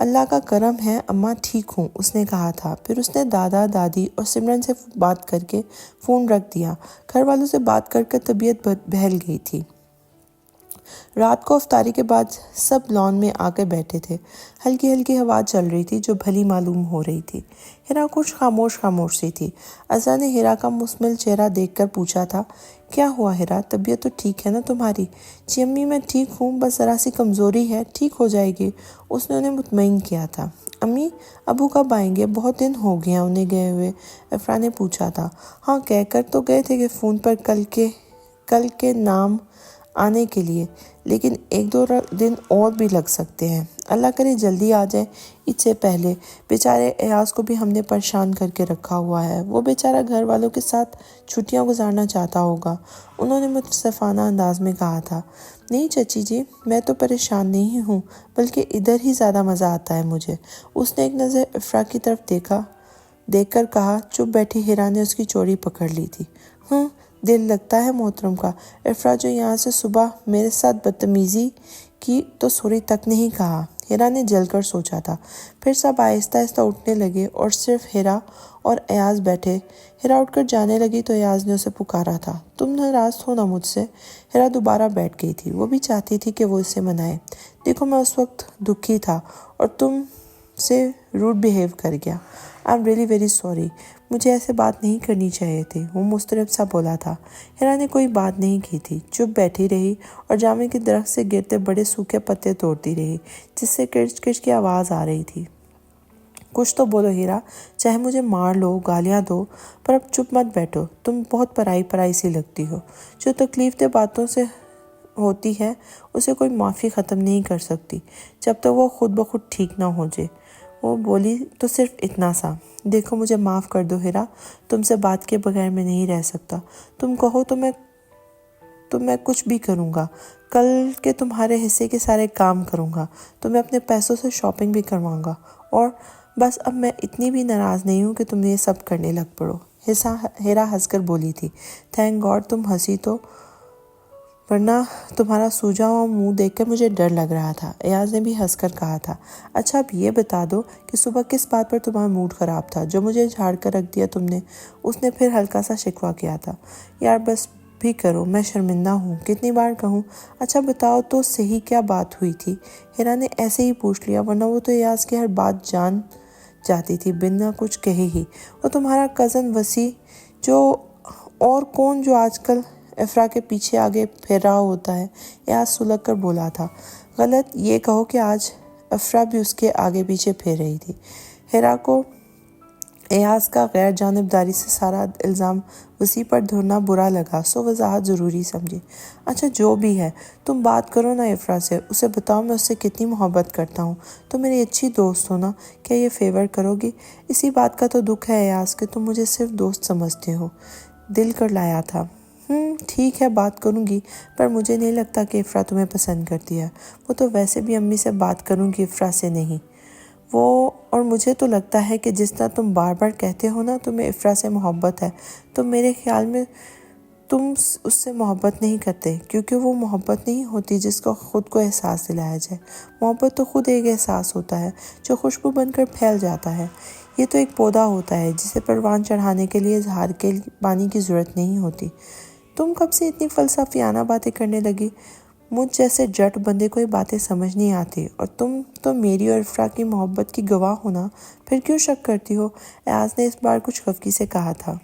A: اللہ کا کرم ہے اماں ٹھیک ہوں، اس نے کہا تھا۔ پھر اس نے دادا دادی اور سمرن سے بات کر کے فون رکھ دیا۔ گھر والوں سے بات کر طبیعت بہل گئی تھی۔ رات کو افطاری کے بعد سب لان میں آ کے بیٹھے تھے۔ ہلکی ہلکی ہوا چل رہی تھی جو بھلی معلوم ہو رہی تھی۔ ہیرا کچھ خاموش سی تھی۔ ازا نے ہیرا کا مسمل چہرہ دیکھ کر پوچھا تھا، کیا ہوا ہیرا، طبیعت تو ٹھیک ہے نا تمہاری؟ جی امی میں ٹھیک ہوں، بس ذرا سی کمزوری ہے، ٹھیک ہو جائے گی، اس نے انہیں مطمئن کیا تھا۔ امی ابو کب آئیں گے؟ بہت دن ہو گئے ہیں انہیں گئے ہوئے، افرا نے پوچھا تھا۔ ہاں کہہ کر تو گئے تھے کہ فون پر کل کے نام آنے کے لیے، لیکن 1-2 دن اور بھی لگ سکتے ہیں۔ اللہ کرے جلدی آ جائے عید سے پہلے۔ بیچارے ایاز کو بھی ہم نے پریشان کر کے رکھا ہوا ہے، وہ بیچارہ گھر والوں کے ساتھ چھٹیاں گزارنا چاہتا ہوگا، انہوں نے متاسفانہ انداز میں کہا تھا۔ نہیں چچی جی، میں تو پریشان نہیں ہوں، بلکہ ادھر ہی زیادہ مزہ آتا ہے مجھے۔ اس نے ایک نظر افرا کی طرف دیکھ کر کہا۔ چپ بیٹھی ہیرا نے اس کی چوڑی پکڑ لی تھی۔ دل لگتا ہے محترم کا، افرا جو یہاں سے صبح میرے ساتھ بدتمیزی کی تو سوری تک نہیں کہا، ہیرا نے جل کر سوچا تھا۔ پھر سب آہستہ آہستہ اٹھنے لگے اور صرف ہیرا اور ایاز بیٹھے۔ ہیرا اٹھ کر جانے لگی تو ایاز نے اسے پکارا تھا، تم ناراض ہو نا مجھ سے؟ ہیرا دوبارہ بیٹھ گئی تھی، وہ بھی چاہتی تھی کہ وہ اسے منائے۔ دیکھو میں اس وقت دکھی تھا اور تم سے روڈ بیہیو کر گیا، I am really very sorry, مجھے ایسے بات نہیں کرنی چاہیے تھی، وہ مضطرب سا بولا تھا۔ ہیرا نے کوئی بات نہیں کی تھی، چپ بیٹھی رہی اور جامے کے درخت سے گرتے بڑے سوکھے پتے توڑتی رہی جس سے کرچ کرچ کی آواز آ رہی تھی۔ کچھ تو بولو ہیرا، چاہے مجھے مار لو، گالیاں دو، پر اب چپ مت بیٹھو، تم بہت پرائی سی لگتی ہو۔ جو تکلیف دہ باتوں سے ہوتی ہے اسے کوئی معافی ختم نہیں کر سکتی جب تک وہ خود بخود ٹھیک نہ ہو جائے۔ وہ بولی تو صرف اتنا سا، دیکھو مجھے معاف کر دو ہیرا، تم سے بات کے بغیر میں نہیں رہ سکتا، تم کہو تو میں کچھ بھی کروں گا، کل کے تمہارے حصے کے سارے کام کروں گا، تمہیں اپنے پیسوں سے شاپنگ بھی کرواؤں گا، اور بس اب میں اتنی بھی ناراض نہیں ہوں کہ تم یہ سب کرنے لگ پڑو۔ ہیرا ہنس کر بولی تھی۔ تھینک گاڈ تم ہنسی تو، ورنہ تمہارا سوجا ہوا منہ دیکھ کر مجھے ڈر لگ رہا تھا۔ ایاز نے بھی ہنس کر کہا تھا۔ اچھا اب یہ بتا دو کہ صبح کس بات پر تمہارا موڈ خراب تھا جو مجھے جھاڑ کر رکھ دیا تم نے؟ اس نے پھر ہلکا سا شکوہ کیا تھا۔ یار بس بھی کرو، میں شرمندہ ہوں، کتنی بار کہوں؟ اچھا بتاؤ تو صحیح کیا بات ہوئی تھی؟ ہیرا نے ایسے ہی پوچھ لیا، ورنہ وہ تو ایاز کی ہر بات جان جاتی تھی بنا کچھ کہے ہی۔ وہ تمہارا کزن وسیع جو اور کون جو آج کل افرا کے پیچھے آگے پھیر رہا ہوتا ہے، ایاز سلگ کر بولا تھا۔ غلط، یہ کہو کہ آج افرا بھی اس کے آگے پیچھے پھیر رہی تھی۔ ہیرا کو ایاز کا غیر جانبداری سے سارا الزام وسیع پر دھرنا برا لگا، سو وضاحت ضروری سمجھی۔ اچھا جو بھی ہے، تم بات کرو نا افرا سے، اسے بتاؤ میں اس سے کتنی محبت کرتا ہوں، تم میری اچھی دوست ہو نا، کیا یہ فیور کرو گی؟ اسی بات کا تو دکھ ہے ایاز کہ تم مجھے صرف دوست سمجھتے ہو، دل کر لایا تھا۔ ٹھیک ہے بات کروں گی، پر مجھے نہیں لگتا کہ افرا تمہیں پسند کرتی ہے، وہ تو ویسے بھی امی سے بات کروں گی، افرا سے نہیں۔ اور مجھے تو لگتا ہے کہ جس طرح تم بار بار کہتے ہو نا تمہیں افرا سے محبت ہے، تو میرے خیال میں تم اس سے محبت نہیں کرتے، کیونکہ وہ محبت نہیں ہوتی جس کو خود کو احساس دلایا جائے۔ محبت تو خود ایک احساس ہوتا ہے جو خوشبو بن کر پھیل جاتا ہے۔ یہ تو ایک پودا ہوتا ہے جسے پروان چڑھانے کے لیے اظہار کے پانی کی ضرورت نہیں ہوتی۔ تم کب سے اتنی فلسفیانہ باتیں کرنے لگی؟ مجھ جیسے جٹ بندے کو یہ باتیں سمجھ نہیں آتی، اور تم تو میری اور افرا کی محبت کی گواہ ہونا، پھر کیوں شک کرتی ہو؟ ایاز نے اس بار کچھ خفگی سے کہا تھا۔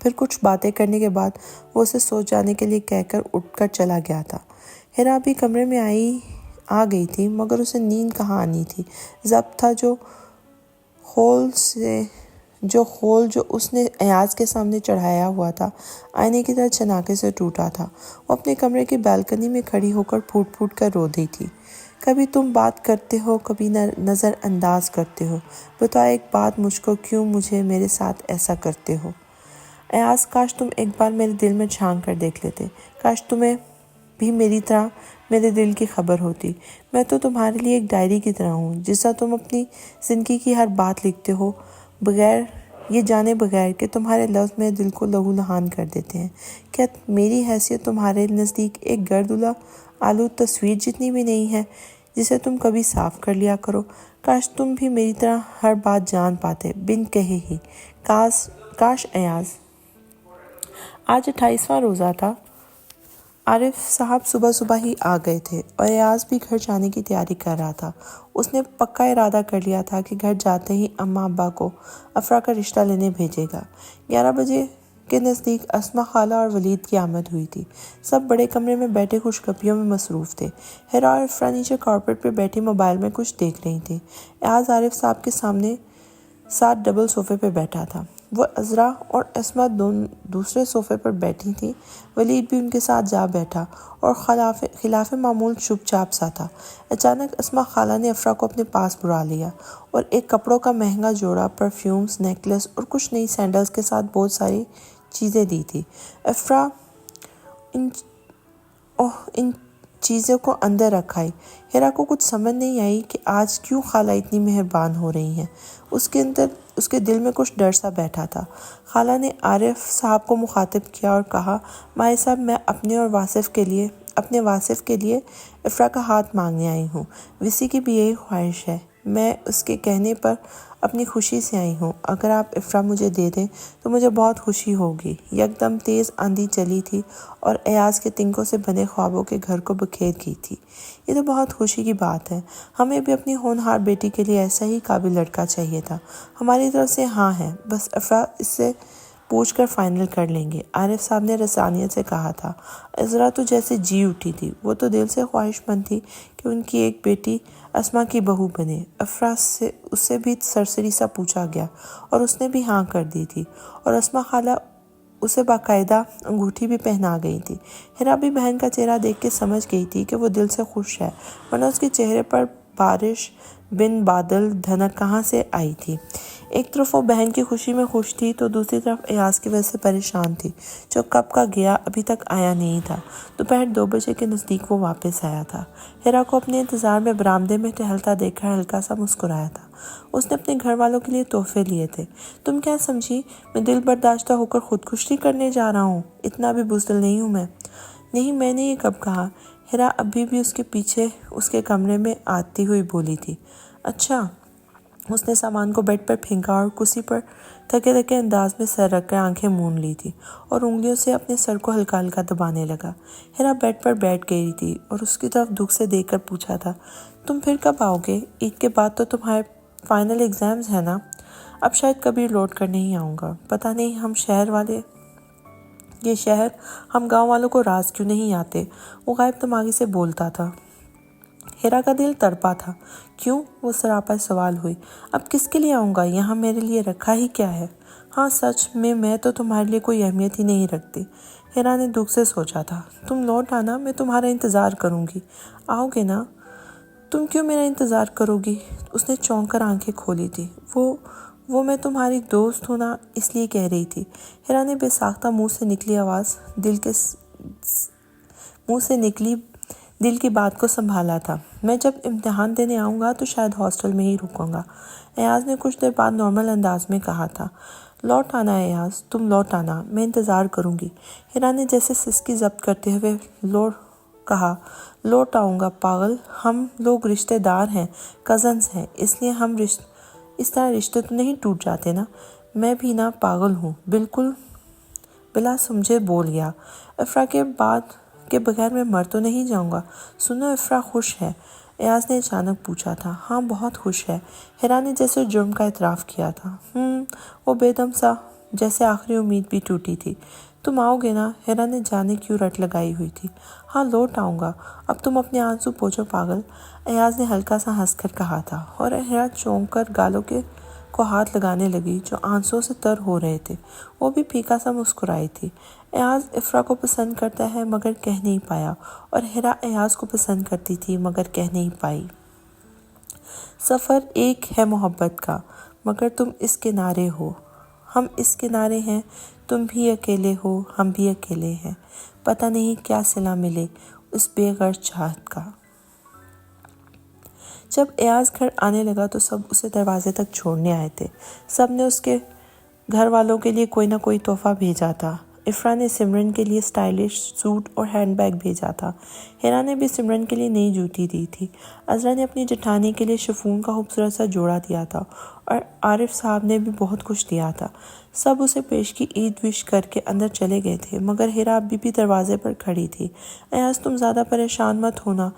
A: پھر کچھ باتیں کرنے کے بعد وہ اسے سو جانے کے لیے کہہ کر اٹھ کر چلا گیا تھا۔ ہیرا بھی کمرے میں آ گئی تھی، مگر اسے نیند کہاں آنی تھی۔ ضبط تھا جو اس نے ایاز کے سامنے چڑھایا ہوا تھا، آئینے کی طرح چھناکے سے ٹوٹا تھا۔ وہ اپنے کمرے کی بالکنی میں کھڑی ہو کر پھوٹ پھوٹ کر رو دی تھی۔ کبھی تم بات کرتے ہو، کبھی نظر انداز کرتے ہو، بتاؤ ایک بات مجھ کو، کیوں میرے ساتھ ایسا کرتے ہو؟ ایاز کاش تم ایک بار میرے دل میں جھانک کر دیکھ لیتے، کاش تمہیں بھی میری طرح میرے دل کی خبر ہوتی۔ میں تو تمہارے لیے ایک ڈائری کی طرح ہوں، جس طرح تم اپنی زندگی کی ہر بات لکھتے ہو، بغیر یہ جانے بغیر کہ تمہارے لفظ میرے دل کو لہو لہان کر دیتے ہیں۔ کیا میری حیثیت تمہارے نزدیک ایک گرد آلود تصویر جتنی بھی نہیں ہے؟ جسے تم کبھی صاف کر لیا کرو۔ کاش تم بھی میری طرح ہر بات جان پاتے بن کہے ہی۔ کاش ایاز۔ آج 28واں روزہ تھا۔ عارف صاحب صبح صبح ہی آ گئے تھے اور ایاز بھی گھر جانے کی تیاری کر رہا تھا۔ اس نے پکا ارادہ کر لیا تھا کہ گھر جاتے ہی اماں ابا کو افرا کا رشتہ لینے بھیجے گا۔ 11 بجے کے نزدیک اسما خالہ اور ولید کی آمد ہوئی تھی۔ سب بڑے کمرے میں بیٹھے خوش گپیوں میں مصروف تھے۔ حرا اور افرا نیچے کارپیٹ پہ بیٹھی موبائل میں کچھ دیکھ رہی تھیں۔ ایاز عارف صاحب کے سامنے ساتھ ڈبل صوفے پہ بیٹھا تھا۔ وہ عذرا اور اسما دوسرے صوفے پر بیٹھی تھیں۔ ولید بھی ان کے ساتھ جا بیٹھا اور خلاف معمول چپ چاپ سا تھا۔ اچانک اسما خالہ نے افرا کو اپنے پاس بلا لیا اور ایک کپڑوں کا مہنگا جوڑا، پرفیومز، نیکلس اور کچھ نئی سینڈلز کے ساتھ بہت ساری چیزیں دی تھی۔ افرا ان چیزوں کو اندر رکھائی۔ حرا کو کچھ سمجھ نہیں آئی کہ آج کیوں خالہ اتنی مہربان ہو رہی ہیں۔ اس کے دل میں کچھ ڈر سا بیٹھا تھا۔ خالہ نے عارف صاحب کو مخاطب کیا اور کہا، مائی صاحب، میں اپنے واصف کے لیے افرا کا ہاتھ مانگنے آئی ہوں۔ وسی کی بھی یہی خواہش ہے۔ میں اس کے کہنے پر اپنی خوشی سے آئی ہوں۔ اگر آپ افرا مجھے دے دیں تو مجھے بہت خوشی ہوگی۔ یکدم تیز آندھی چلی تھی اور ایاز کے تنکوں سے بنے خوابوں کے گھر کو بکھیر گئی تھی۔ یہ تو بہت خوشی کی بات ہے۔ ہمیں بھی اپنی ہونہار بیٹی کے لیے ایسا ہی قابل لڑکا چاہیے تھا۔ ہماری طرف سے ہاں ہے، بس افرا اس سے پوچھ کر فائنل کر لیں گے، عارف صاحب نے رسانیت سے کہا تھا۔ عذرا تو جیسے جی اٹھی تھی۔ وہ تو دل سے خواہش مند تھی کہ ان کی ایک بیٹی اسما کی بہو بنے۔ افرا سے اس سے بھی سرسری سا پوچھا گیا اور اس نے بھی ہاں کر دی تھی اور اسما خالہ اسے باقاعدہ انگوٹھی بھی پہنا گئی تھی۔ حرا بھی بہن کا چہرہ دیکھ کے سمجھ گئی تھی کہ وہ دل سے خوش ہے، ورنہ اس کے چہرے پر بارش بن بادل دھنک کہاں سے آئی تھی۔ ایک طرف وہ بہن کی خوشی میں خوش تھی تو دوسری طرف ایاز کی وجہ سے پریشان تھی، جو کب کا گیا ابھی تک آیا نہیں تھا۔ دوپہر 2 بجے کے نزدیک وہ واپس آیا تھا۔ حرا کو اپنے انتظار میں برآمدے میں ٹہلتا دیکھ کر ہلکا سا مسکرایا تھا۔ اس نے اپنے گھر والوں کے لیے تحفے لیے تھے۔ تم کیا سمجھی میں دل برداشتہ ہو کر خودکشی کرنے جا رہا ہوں؟ اتنا بھی بزدل نہیں ہوں میں۔ نہیں، میں نے یہ کب کہا؟ حرا ابھی بھی اس کے پیچھے اس کے کمرے میں آتی ہوئی بولی تھی۔ اچھا۔ اس نے سامان کو بیڈ پر پھینکا اور کرسی پر تھکے تھکے انداز میں سر رکھ کر آنکھیں مون لی تھی اور انگلیوں سے اپنے سر کو ہلکا ہلکا دبانے لگا۔ حرا بیڈ پر بیٹھ گئی تھی اور اس کی طرف دکھ سے دیکھ کر پوچھا تھا، تم پھر کب آؤ گے؟ عید کے بعد تو تمہارے فائنل ایگزامز ہیں نا؟ اب شاید کبھی لوٹ کر نہیں آؤں گا۔ پتہ نہیں یہ شہر ہم گاؤں والوں کو راز کیوں نہیں آتے؟ وہ غائب دماغی سے بولتا تھا۔ حرا کا دل تڑپا تھا۔ کیوں؟ وہ سراپا سوال ہوئی۔ اب کس کے لیے آؤں گا؟ یہاں میرے لیے رکھا ہی کیا ہے؟ ہاں سچ میں تو تمہارے لیے کوئی اہمیت ہی نہیں رکھتی۔ حرا نے دکھ سے سوچا تھا۔ تم لوٹ آنا، میں تمہارا انتظار کروں گی۔ آؤ گے نا؟ تم کیوں میرا انتظار کرو گی؟ اس نے چونک کر آنکھیں کھولی تھی۔ وہ میں تمہاری دوست ہوں نا، اس لیے کہہ رہی تھی۔ حرا نے بے ساختہ منہ سے نکلی دل کی بات کو سنبھالا تھا۔ میں جب امتحان دینے آؤں گا تو شاید ہاسٹل میں ہی رکوں گا، ایاز نے کچھ دیر بعد نارمل انداز میں کہا تھا۔ لوٹ آنا ایاز، تم لوٹ آنا، میں انتظار کروں گی۔ حرا نے جیسے سسکی ضبط کرتے ہوئے کہا، لوٹ آؤں گا پاگل، ہم لوگ رشتہ دار ہیں، کزنز ہیں، اس لیے اس طرح رشتے تو نہیں ٹوٹ جاتے نا۔ میں بھی نا پاگل ہوں، بالکل بلا سمجھے بول گیا۔ افرا کے بغیر میں مر تو نہیں جاؤں گا۔ سنو، افرا خوش ہے؟ ایاز نے اچانک پوچھا تھا۔ ہاں بہت خوش ہے، حرا نے جیسے جرم کا اعتراف کیا تھا۔ وہ بے دم سا، جیسے آخری امید بھی ٹوٹی تھی۔ تم آؤ گے نا؟ حرا نے جانے کیوں رٹ لگائی ہوئی تھی۔ ہاں لوٹ آؤں گا، اب تم اپنے آنسو پوچھو پاگل، ایاز نے ہلکا سا ہنس کر کہا تھا اور حرا چونک کر گالوں کو ہاتھ لگانے لگی جو آنسوؤں سے تر ہو رہے تھے۔ وہ بھی پھیکا سا مسکرائی تھی۔ ایاز افرا کو پسند کرتا ہے مگر کہہ نہیں پایا اور حرا ایاز کو پسند کرتی تھی مگر کہہ نہیں پائی۔ سفر ایک ہے محبت کا، مگر تم اس کنارے ہو، ہم اس کنارے ہیں، تم بھی اکیلے ہو، ہم بھی اکیلے ہیں، پتہ نہیں کیا صلہ ملے اس بے غرض چاہت کا۔ جب ایاز گھر آنے لگا تو سب اسے دروازے تک چھوڑنے آئے تھے۔ سب نے اس کے گھر والوں کے لیے کوئی نہ کوئی تحفہ بھیجا تھا۔ افرا نے سمرن کے لیے اسٹائلش سوٹ اور ہینڈ بیگ بھیجا تھا۔ ہیرا نے بھی سمرن کے لیے نئی جوتی دی تھی۔ عذرا نے اپنی جٹھانی کے لیے شفون کا خوبصورت سا جوڑا دیا تھا اور عارف صاحب نے بھی بہت کچھ دیا تھا۔ سب اسے پیش کی عید وش کر کے اندر چلے گئے تھے، مگر ہیرا ابھی بھی دروازے پر کھڑی تھی۔ ایاز تم زیادہ پریشان مت ہونا،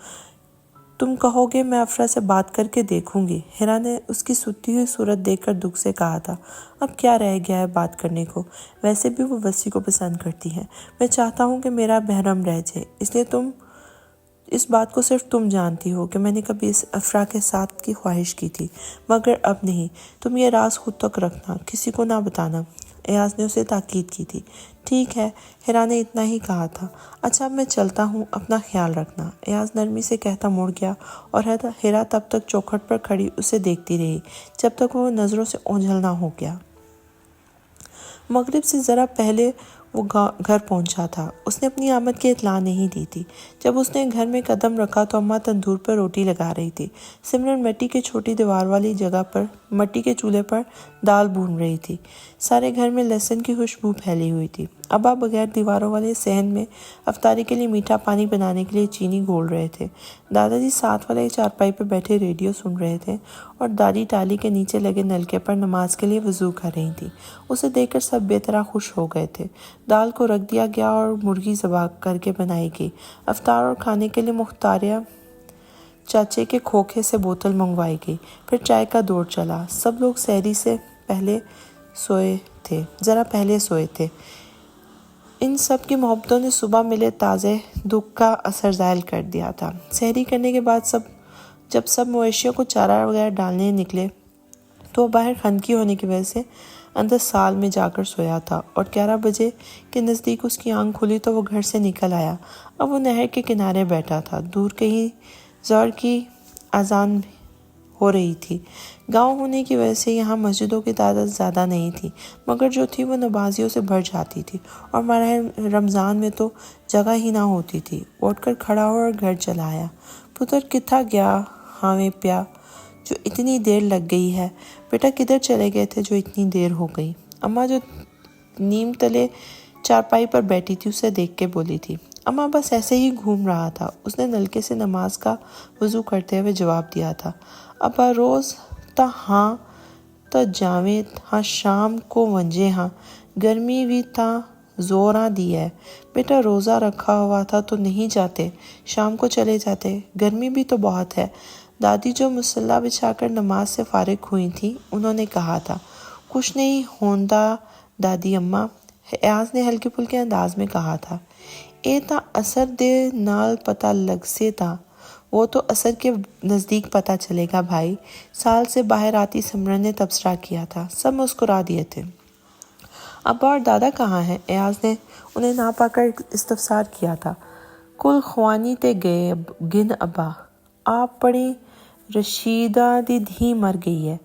A: تم کہو گے میں افرا سے بات کر کے دیکھوں گی۔ ہیرا نے اس کی ستی ہوئی صورت دیکھ کر دکھ سے کہا تھا، اب کیا رہ گیا ہے بات کرنے کو، ویسے بھی وہ وسیع کو پسند کرتی ہے۔ میں چاہتا ہوں کہ میرا بحرم رہ جائے، اس لیے اس بات کو صرف تم جانتی ہو کہ میں نے کبھی اس افرا کے ساتھ کی خواہش کی تھی، مگر اب نہیں۔ تم یہ راز خود تک رکھنا، کسی کو نہ بتانا۔ ایاز نے اسے تاکید کی تھی۔ ٹھیک ہے، ہیرا نے اتنا ہی کہا تھا۔ اچھا اب میں چلتا ہوں، اپنا خیال رکھنا، ایاز نرمی سے کہتا مڑ گیا اور ہیرا تب تک چوکھٹ پر کھڑی اسے دیکھتی رہی جب تک وہ نظروں سے اوجھل نہ ہو گیا۔ مغرب سے ذرا پہلے وہ گھر پہنچا تھا۔ اس نے اپنی آمد کی اطلاع نہیں دی تھی۔ جب اس نے گھر میں قدم رکھا تو اماں تندور پر روٹی لگا رہی تھی۔ سمرن مٹی کی چھوٹی دیوار والی جگہ پر مٹی کے چولہے پر دال بھون رہی تھی۔ سارے گھر میں لہسن کی خوشبو پھیلی ہوئی تھی۔ ابا بغیر دیواروں والے صحن میں افطاری کے لیے میٹھا پانی بنانے کے لیے چینی گھول رہے تھے۔ دادا جی ساتھ والے چارپائی پر بیٹھے ریڈیو سن رہے تھے اور دادی ٹالی کے نیچے لگے نلکے پر نماز کے لیے وضو کر رہی تھی۔ اسے دیکھ کر سب بے طرح خوش ہو گئے تھے۔ دال کو رکھ دیا گیا اور مرغی ذبح کر کے بنائی گئی۔ افطار اور کھانے کے لیے مختاریہ چاچے کے کھوکھے سے بوتل منگوائی گئی۔ پھر چائے کا دور چلا۔ سب لوگ سحری سے ذرا پہلے سوئے تھے۔ ان سب کی محبتوں نے صبح ملے تازے دکھ کا اثر زائل کر دیا تھا۔ سحری کرنے کے بعد جب سب مویشیوں کو چارہ وغیرہ ڈالنے نکلے تو وہ باہر خنکی ہونے کی وجہ سے اندر سال میں جا کر سویا تھا اور 11 بجے کے نزدیک اس کی آنکھ کھلی تو وہ گھر سے نکل آیا۔ اب وہ نہر کے کنارے بیٹھا تھا۔ دور کہیں ظہر کی اذان ہو رہی تھی۔ گاؤں ہونے کی وجہ سے یہاں مسجدوں کی تعداد زیادہ نہیں تھی، مگر جو تھی وہ نمازیوں سے بھر جاتی تھی اور ماہ رمضان میں تو جگہ ہی نہ ہوتی تھی۔ اٹھ کر کھڑا ہوا اور گھر چلا آیا۔ پتر کتھا گیا ہاویں پیا جو اتنی دیر لگ گئی ہے؟ بیٹا کدھر چلے گئے تھے جو اتنی دیر ہو گئی؟ اماں جو نیم تلے چارپائی پر بیٹھی تھی اسے دیکھ کے بولی تھی۔ اماں بس ایسے ہی گھوم رہا تھا، اس نے نلکے سے نماز کا وضو کرتے ہوئے جواب دیا تھا۔ ابا روز تا ہاں تا جاویں ہاں شام کو ونجے ہاں، گرمی بھی تا زوراں دی ہے۔ بیٹا روزہ رکھا ہوا تھا تو نہیں جاتے، شام کو چلے جاتے، گرمی بھی تو بہت ہے۔ دادی جو مصلی بچھا کر نماز سے فارغ ہوئی تھی انہوں نے کہا تھا۔ کچھ نہیں ہوندا دادی اماں، ایاز نے ہلکے پھلکے انداز میں کہا تھا۔ اے تا اثر دے نال پتہ لگ سے تا، وہ تو اثر کے نزدیک پتہ چلے گا بھائی، سال سے باہر آتی سمرن نے تبصرہ کیا تھا۔ سب مسکرا دیے تھے۔ ابا اور دادا کہاں ہیں؟ ایاز نے انہیں نہ پا کر استفسار کیا تھا۔ کل خوانی تے گئے گن ابا، آپ پڑھی رشیدہ دی دھی مر گئی ہے،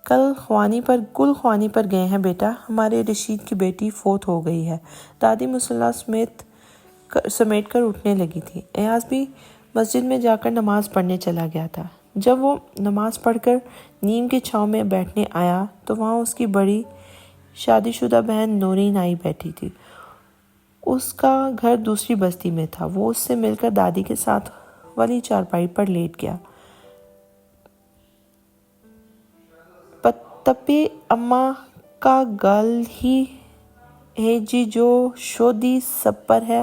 A: کل خوانی پر گئے ہیں بیٹا، ہمارے رشید کی بیٹی فوت ہو گئی ہے۔ دادی مصلی سمیٹ کر اٹھنے لگی تھی۔ ایاز بھی مسجد میں جا کر نماز پڑھنے چلا گیا تھا۔ جب وہ نماز پڑھ کر نیم کی چھاؤں میں بیٹھنے آیا تو وہاں اس کی بڑی شادی شدہ بہن نورین آئی بیٹھی تھی۔ اس کا گھر دوسری بستی میں تھا۔ وہ اس سے مل کر دادی کے ساتھ والی چارپائی پر لیٹ گیا۔ تپے اماں کا گل ہی ہے جی جو شودی سپر ہے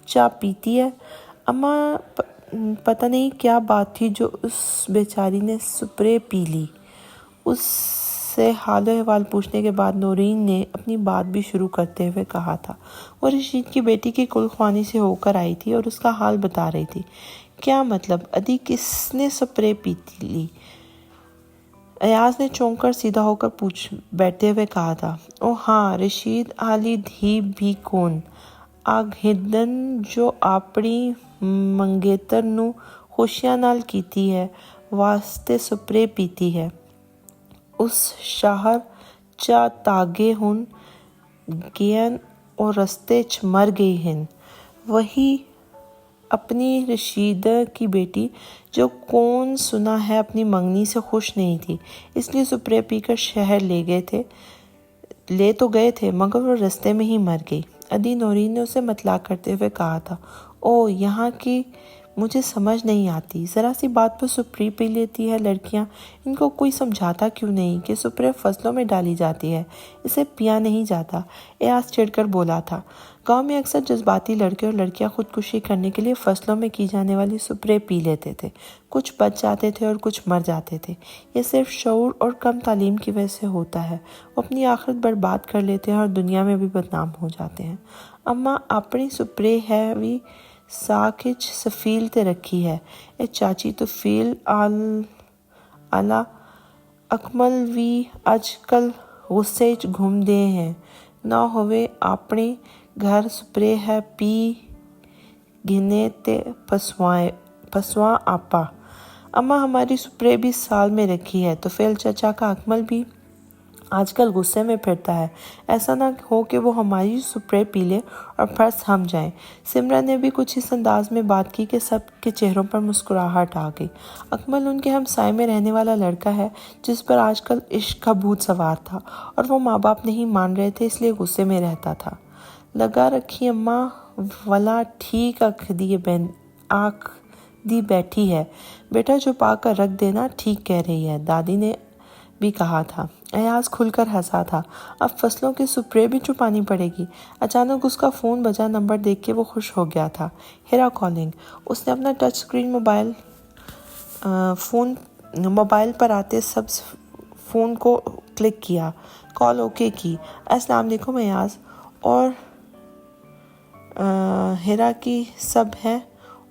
A: چا پیتی ہے۔ اماں پتہ نہیں کیا بات تھی جو اس بیچاری نے سپرے پی لی۔ اس سے حال و احوال پوچھنے کے بعد نورین نے اپنی بات بھی شروع کرتے ہوئے کہا تھا۔ وہ رشید کی بیٹی کی کل خوانی سے ہو کر آئی تھی اور اس کا حال بتا رہی تھی۔ کیا مطلب ادھی کس نے سپرے پی لی؟ ایاز نے چونک کر سیدھا ہو کر بیٹھتے ہوئے کہا تھا۔ او ہاں رشید آلی دھی بھی کون آگھدن جو اپنی منگیتر نو خوشیاں نال کیتی ہے واسطے سپرے پیتی ہے۔ اس شہر چا تاگے ہن گین اور رستے چ مر گئی ہن۔ وہی اپنی رشیدہ کی بیٹی جو کون سنا ہے اپنی منگنی سے خوش نہیں تھی، اس لیے سپرے پی کر شہر لے تو گئے تھے مگر وہ رستے میں ہی مر گئی۔ ادی نورین نے اسے مطلع کرتے ہوئے کہا تھا۔ او یہاں کی مجھے سمجھ نہیں آتی، ذرا سی بات پر سپری پی لیتی ہے لڑکیاں، ان کو کوئی سمجھاتا کیوں نہیں کہ سپرے فصلوں میں ڈالی جاتی ہے، اسے پیا نہیں جاتا۔ ایاز چڑھ کر بولا تھا۔ گاؤں میں اکثر جذباتی لڑکے اور لڑکیاں خودکشی کرنے کے لیے فصلوں میں کی جانے والی سپرے پی لیتے تھے، کچھ بچ جاتے تھے اور کچھ مر جاتے تھے۔ یہ صرف شعور اور کم تعلیم کی وجہ سے ہوتا ہے، وہ اپنی آخرت برباد کر لیتے ہیں اور دنیا میں بھی بدنام ہو جاتے ہیں۔ اماں اپنی سپرے ہے وی ساکچ سفیل تے رکھی ہے، اے چاچی تو فیل آلا اکمل وی اج کل غصے چ گھوم دے ہیں، نہ ہوئے اپنے گھر سپرے ہے پی گھنے تے پسواں آپا۔ اماں ہماری سپرے بھی سال میں رکھی ہے، تو فیل چچا کا اکمل بھی آج کل غصے میں پھرتا ہے، ایسا نہ ہو کہ وہ ہماری سپرے پی لے اور پھنس ہم جائیں۔ سمرن نے بھی کچھ اس انداز میں بات کی کہ سب کے چہروں پر مسکراہٹ آ گئی۔ اکمل ان کے ہمسائے میں رہنے والا لڑکا ہے جس پر آج کل عشق کا بھوت سوار تھا، اور وہ ماں باپ نہیں مان رہے تھے، اس لیے غصے میں رہتا تھا۔ لگا رکھی اماں ولا ٹھیک آکھ دی بیٹھی ہے، بیٹا چھپا کر رکھ دینا، ٹھیک کہہ رہی ہے، دادی نے بھی کہا تھا۔ ایاز کھل کر ہنسا تھا۔ اب فصلوں کی سپرے بھی چھپانی پڑے گی۔ اچانک اس کا فون بجا، نمبر دیکھ کے وہ خوش ہو گیا تھا۔ ہیرا کالنگ۔ اس نے اپنا ٹچ سکرین موبائل پر آتے سبز فون کو کلک کیا، کال اوکے کی۔ السلام علیکم ایاز، اور ہیرا کی سب ہے،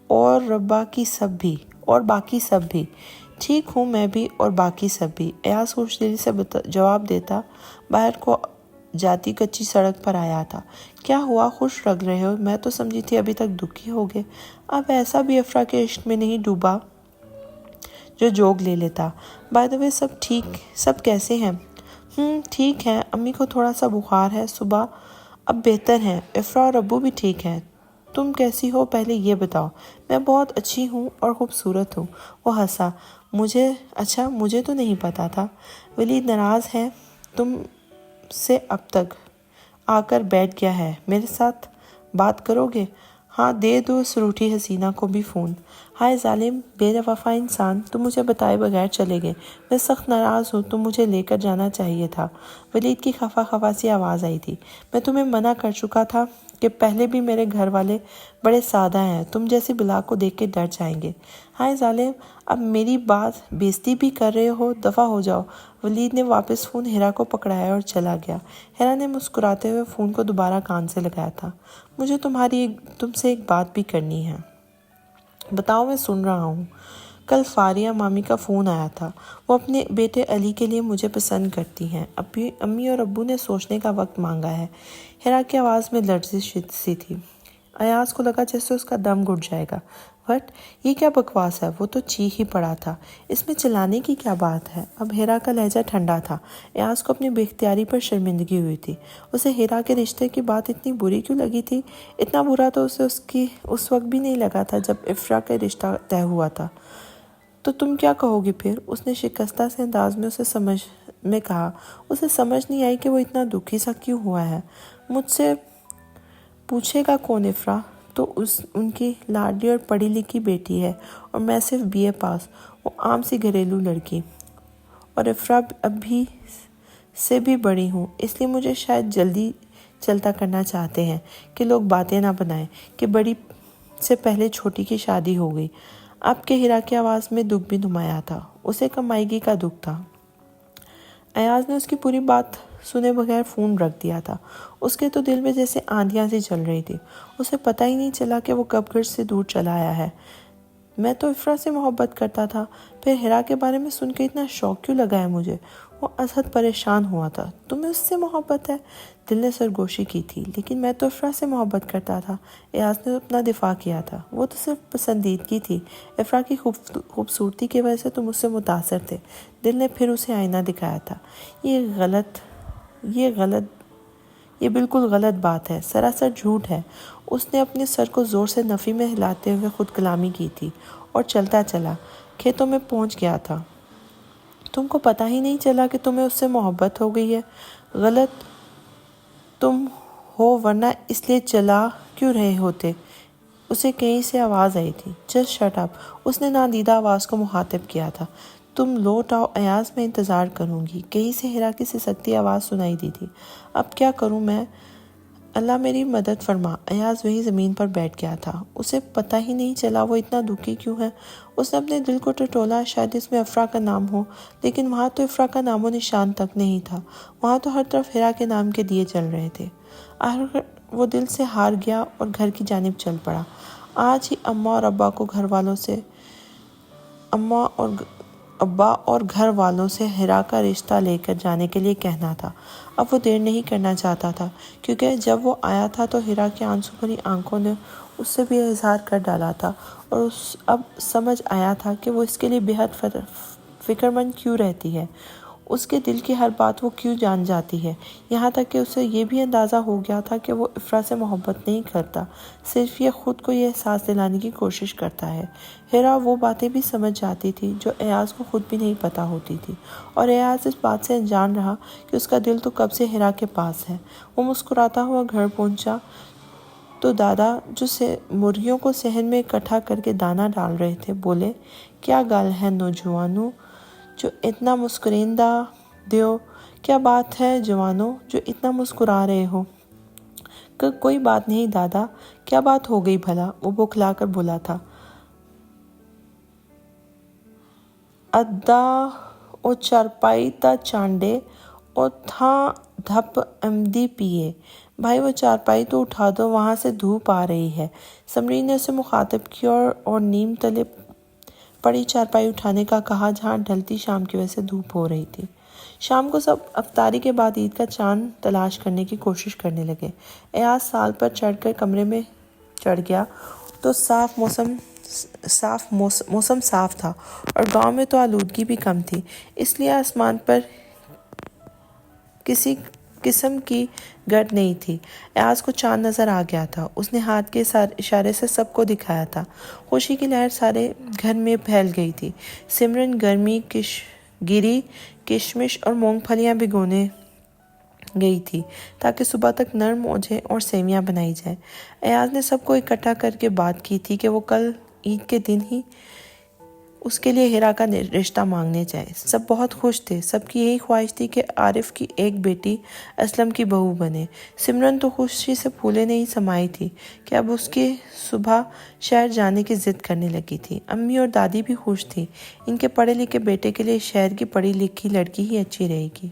A: اور ربا کی سب بھی، اور باقی سب بھی ٹھیک ہوں، میں بھی اور باقی سب بھی، ایاز خوش دلی سے جواب دیتا باہر کو جاتی کچی سڑک پر آیا تھا۔ کیا ہوا، خوش لگ رہے ہو؟ میں تو سمجھی تھی ابھی تک دکھی ہوگے۔ اب ایسا بھی افرا کے عشق میں نہیں ڈوبا جو جوگ لے لیتا۔ بائی دی وے سب کیسے ہیں؟ ٹھیک ہیں، امی کو تھوڑا سا بخار ہے، صبح اب بہتر ہیں، افرا اور ابو بھی ٹھیک ہیں۔ تم کیسی ہو پہلے یہ بتاؤ؟ میں بہت اچھی ہوں اور خوبصورت ہوں۔ وہ ہنسا۔ مجھے تو نہیں پتا تھا۔ ولید ناراض ہے تم سے، اب تک آ کر بیٹھ گیا ہے، میرے ساتھ بات کرو گے؟ ہاں دے دو اس روٹھی حسینہ کو بھی فون۔ ہائے ظالم بے وفا انسان، تم مجھے بتائے بغیر چلے گئے، میں سخت ناراض ہوں، تم مجھے لے کر جانا چاہیے تھا۔ ولید کی خفا سی آواز آئی تھی۔ میں تمہیں منع کر چکا تھا کہ پہلے بھی میرے گھر والے بڑے سادہ ہیں، تم جیسی بلا کو دیکھ کے ڈر جائیں گے۔ ہائے ظالم، اب میری بےزتی بھی کر رہے ہو، دفع ہو جاؤ۔ ولید نے واپس فون ہیرا کو پکڑایا اور چلا گیا۔ ہیرا نے مسکراتے ہوئے فون کو دوبارہ کان سے لگایا تھا۔ مجھے تم سے ایک بات بھی کرنی ہے۔ بتاؤ، میں سن رہا ہوں۔ کل فاریہ مامی کا فون آیا تھا، وہ اپنے بیٹے علی کے لیے مجھے پسند کرتی ہیں، امی اور ابو نے سوچنے کا وقت مانگا ہے۔ ہیرا کی آواز میں لرزش سی تھی۔ ایاز کو لگا جیسے اس کا دم گھٹ جائے گا۔ وٹ، یہ کیا بکواس ہے؟ وہ تو چیخ ہی پڑا تھا۔ اس میں چلانے کی کیا بات ہے؟ اب ہیرا کا لہجہ ٹھنڈا تھا۔ ایاز کو اپنی بے اختیاری پر شرمندگی ہوئی تھی۔ اسے ہیرا کے رشتے کی بات اتنی بری کیوں لگی تھی؟ اتنا برا تو اسے اس وقت بھی نہیں لگا تھا جب افرا کا رشتہ طے ہوا تھا۔ تو تم کیا کہو گی پھر؟ اس نے شکستہ سے انداز میں کہا۔ اسے سمجھ نہیں آئی کہ وہ اتنا دکھی سا کیوں ہوا ہے۔ مجھ سے پوچھے گا کون؟ افرا تو ان کی لاڈلی اور پڑھی لکھی بیٹی ہے، اور میں صرف BA پاس، وہ عام سی گھریلو لڑکی، اور افرا ابھی سے بھی بڑی ہوں، اس لیے مجھے شاید جلدی چلتا کرنا چاہتے ہیں کہ لوگ باتیں نہ بنائیں کہ بڑی سے پہلے چھوٹی کی شادی ہو گئی۔ اب کے ہیرا کی آواز میں دکھ بھی نمایاں تھا، اسے کمائیگی کا دکھ تھا۔ ایاز نے اس کی پوری بات سنے بغیر فون رکھ دیا تھا۔ اس کے تو دل میں جیسے آندیاں سی چل رہی تھی، اسے پتہ ہی نہیں چلا کہ وہ کب گھر سے دور چلا آیا ہے۔ میں تو افرا سے محبت کرتا تھا، پھر ہیرا کے بارے میں سن کے اتنا شوق کیوں لگا ہے مجھے؟ وہ ازحد پریشان ہوا تھا۔ تمہیں اس سے محبت ہے؟ دل نے سرگوشی کی تھی، لیکن میں تو افرا سے محبت کرتا تھا۔ ایاز نے اپنا دفاع کیا تھا۔ وہ تو صرف پسندیدگی تھی، افرا کی خوبصورتی کی وجہ سے تم اس سے متاثر تھے۔ دل نے پھر اسے آئینہ دکھایا تھا۔ یہ بالکل غلط بات ہے، سراسر جھوٹ ہے۔ اس نے اپنے سر کو زور سے نفی میں ہلاتے ہوئے خود کلامی کی تھی اور چلتا چلا کھیتوں میں پہنچ گیا تھا۔ تم کو پتہ ہی نہیں چلا کہ تمہیں اس سے محبت ہو گئی ہے؟ غلط تم ہو ورنہ اس لیے چلا کیوں رہے ہوتے؟ اسے کہیں سے آواز آئی تھی۔ جسٹ شٹ اپ، اس نے نادیدہ آواز کو مخاطب کیا تھا۔ تم لوٹ آؤ ایاز، میں انتظار کروں گی۔ کہیں سے ہیرا کی سسکتی آواز سنائی دی تھی۔ اب کیا کروں میں؟ اللہ میری مدد فرما۔ ایاز وہی زمین پر بیٹھ گیا تھا۔ اسے پتہ ہی نہیں چلا وہ اتنا دکھی کیوں ہے۔ اس نے اپنے دل کو ٹٹولا، شاید اس میں افرا کا نام ہو، لیکن وہاں تو افرا کا نام و نشان تک نہیں تھا۔ وہاں تو ہر طرف ہیرا کے نام کے دیے جل رہے تھے۔ آخر وہ دل سے ہار گیا اور گھر کی جانب چل پڑا۔ آج ہی اماں اور ابا اور گھر والوں سے ہیرا کا رشتہ لے کر جانے کے لیے کہنا تھا۔ اب وہ دیر نہیں کرنا چاہتا تھا، کیونکہ جب وہ آیا تھا تو ہیرا کی آنسو بھری آنکھوں نے اس سے بھی اظہار کر ڈالا تھا، اور اب سمجھ آیا تھا کہ وہ اس کے لیے بے حد فکر مند کیوں رہتی ہے، اس کے دل کی ہر بات وہ کیوں جان جاتی ہے۔ یہاں تک کہ اسے یہ بھی اندازہ ہو گیا تھا کہ وہ افرا سے محبت نہیں کرتا، صرف یہ خود کو یہ احساس دلانے کی کوشش کرتا ہے۔ ہیرا وہ باتیں بھی سمجھ جاتی تھی جو ایاز کو خود بھی نہیں پتہ ہوتی تھی، اور ایاز اس بات سے انجان رہا کہ اس کا دل تو کب سے ہیرا کے پاس ہے۔ وہ مسکراتا ہوا گھر پہنچا تو دادا، جو مرغیوں کو صحن میں اکٹھا کر کے دانہ ڈال رہے تھے، بولے، کیا گال ہے نوجوانو جو اتنا مسکریندہ دیو؟ کیا بات ہے جوانو جو اتنا مسکرا رہے ہو؟ کوئی بات نہیں دادا۔ کیا بات ہو گئی بھلا؟ وہ بکھلا کر بولا تھا۔ ادا او چارپائی تا چانڈے او تھاں دھپ امدی پیے۔ بھائی وہ چارپائی تو اٹھا دو، وہاں سے دھوپ آ رہی ہے۔ سمرین نے اسے مخاطب کیا اور نیم تلے پڑی چارپائی اٹھانے کا کہا جہاں ڈھلتی شام کی وجہ سے دھوپ ہو رہی تھی۔ شام کو سب افطاری کے بعد عید کا چاند تلاش کرنے کی کوشش کرنے لگے۔ ایاز سال پر چڑھ کر کمرے میں چڑھ گیا تو موسم صاف تھا اور گاؤں میں تو آلودگی بھی کم تھی، اس لیے آسمان پر کسی قسم کی گرد نہیں تھی۔ ایاز کو چاند نظر آ گیا تھا۔ اس نے ہاتھ کے اشارے سے سب کو دکھایا تھا۔ خوشی کی لہر سارے گھر میں پھیل گئی تھی۔ سمرن گری کشمش اور مونگ پھلیاں بھگونے گئی تھی تاکہ صبح تک نرم اوجھے اور سیویاں بنائی جائیں۔ ایاز نے سب کو اکٹھا کر کے بات کی تھی کہ وہ کل عید کے دن ہی اس کے لیے ہیرا کا رشتہ مانگنے جائے۔ سب بہت خوش تھے۔ سب کی یہی خواہش تھی کہ عارف کی ایک بیٹی اسلم کی بہو بنے۔ سمرن تو خوشی سے پھولے نہیں سمائی تھی کہ اب اس کی صبح شہر جانے کی ضد کرنے لگی تھی۔ امی اور دادی بھی خوش تھی۔ ان کے پڑھے لکھے بیٹے کے لیے شہر کی پڑھی لکھی لڑکی ہی اچھی رہے گی۔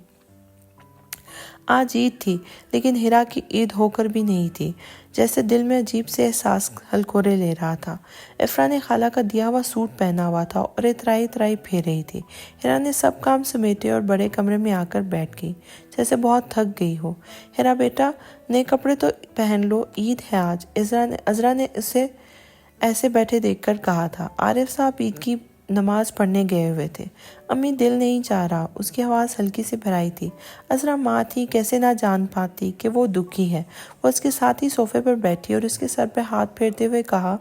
A: آج عید تھی، لیکن ہیرا کی عید ہو کر بھی نہیں تھی، جیسے دل میں عجیب سے احساس ہلکورے لے رہا تھا۔ افرا نے خالہ کا دیا ہوا سوٹ پہنا ہوا تھا اور اترائی پھیر رہی تھی۔ ہیرا نے سب کام سمیٹے اور بڑے کمرے میں آ کر بیٹھ گئی، جیسے بہت تھک گئی ہو۔ ہیرا بیٹا، نئے کپڑے تو پہن لو، عید ہے آج، عذرا نے اسے ایسے بیٹھے دیکھ کر کہا تھا۔ عارف صاحب عید کی نماز پڑھنے گئے ہوئے تھے۔ امی دل نہیں چاہ رہا، اس کی آواز ہلکی سی بھرائی تھی۔ عذرا ماں تھی، کیسے نہ جان پاتی کہ وہ دکھی ہے۔ وہ اس کے ساتھ ہی صوفے پر بیٹھی اور اس کے سر پہ ہاتھ پھیرتے ہوئے کہا،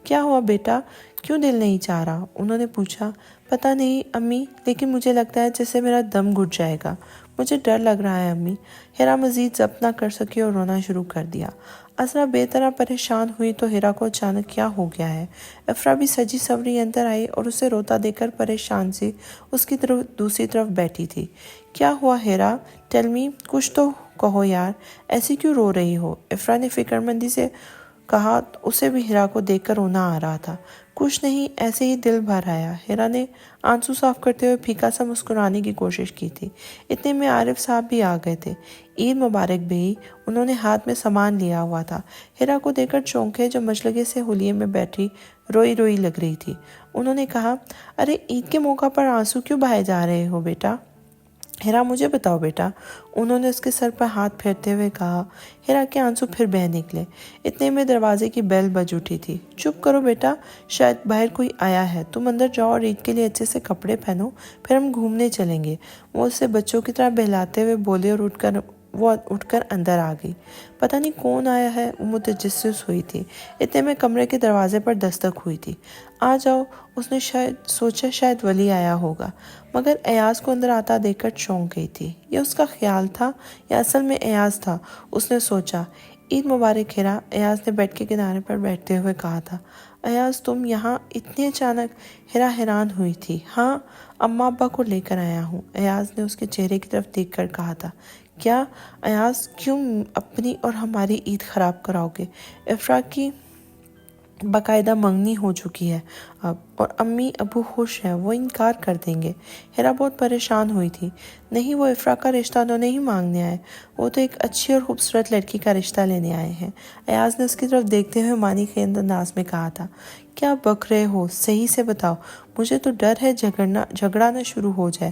A: کیا ہوا بیٹا، کیوں دل نہیں چاہ رہا؟ انہوں نے پوچھا۔ پتہ نہیں امی، لیکن مجھے لگتا ہے جیسے میرا دم گھٹ جائے گا۔ مجھے ڈر لگ رہا ہے امی۔ ہیرا مزید ضبط نہ کر سکی اور رونا شروع کر دیا۔ عذرا بے طرح پریشان ہوئی تو ہیرا کو اچانک کیا ہو گیا ہے؟ افرا بھی سجی سوری اندر آئی اور اسے روتا دیکھ کر پریشان سی اس کی دوسری طرف بیٹھی تھی۔ کیا ہوا ہیرا؟ ٹیل می، کچھ تو کہو یار، ایسی کیوں رو رہی ہو؟ افرا نے فکر مندی سے کہا۔ اسے بھی ہیرا کو دیکھ کر رونا آ رہا تھا۔ کچھ نہیں، ایسے ہی دل بھر آیا۔ ہیرا نے آنسو صاف کرتے ہوئے پھیکا سا مسکرانے کی کوشش کی تھی۔ اتنے میں عارف صاحب بھی آ گئے تھے۔ عید مبارک بھئی۔ انہوں نے ہاتھ میں سامان لیا ہوا تھا۔ ہیرا کو دیکھ کر چونکے، جو مشغلے سے حلیے میں بیٹھی روئی لگ رہی تھی۔ انہوں نے کہا، ارے عید کے موقع پر آنسو کیوں بہائے جا رہے ہو بیٹا؟ ہیرا مجھے بتاؤ بیٹا، انہوں نے اس کے سر پر ہاتھ پھیرتے ہوئے کہا۔ ہیرا کے آنسو پھر بہہ نکلے۔ اتنے میں دروازے کی بیل بج اٹھی تھی۔ چپ کرو بیٹا، شاید باہر کوئی آیا ہے، تم اندر جاؤ اور عید کے لیے اچھے سے کپڑے پہنو، پھر ہم گھومنے چلیں گے۔ وہ اسے بچوں کی طرح بہلاتے ہوئے بولے اور اٹھ کر وہ اٹھ کر اندر آ گئی۔ پتہ نہیں کون آیا ہے، وہ متجسس ہوئی تھی۔ اتنے میں کمرے کے دروازے پر دستک ہوئی تھی۔ آ جاؤ، اس نے سوچا شاید ولی آیا ہوگا، مگر ایاز کو اندر آتا دیکھ کر چونک گئی تھی۔ یہ اس کا خیال تھا یا اصل میں ایاز تھا؟ اس نے سوچا۔ عید مبارک ہیرا، ایاز نے بیڈ کے کنارے پر بیٹھتے ہوئے کہا تھا۔ ایاز تم یہاں اتنے اچانک؟ ہیرا حیران ہوئی تھی۔ ہاں، اماں ابا کو لے کر آیا ہوں، ایاز نے اس کے چہرے کی طرف دیکھ کر کہا تھا۔ کیا ایاز، کیوں اپنی اور ہماری عید خراب کراؤ گے؟ افرا کی باقاعدہ منگنی ہو چکی ہے اب، اور امی ابو خوش ہیں، وہ انکار کر دیں گے۔ ہیرا بہت پریشان ہوئی تھی۔ نہیں، وہ افرا کا رشتہ تو نہیں مانگنے آئے، وہ تو ایک اچھی اور خوبصورت لڑکی کا رشتہ لینے آئے ہیں۔ ایاز نے اس کی طرف دیکھتے ہوئے معنی خیز انداز میں کہا تھا۔ کیا بک رہے ہو؟ صحیح سے بتاؤ، مجھے تو ڈر ہے جھگڑا نہ شروع ہو جائے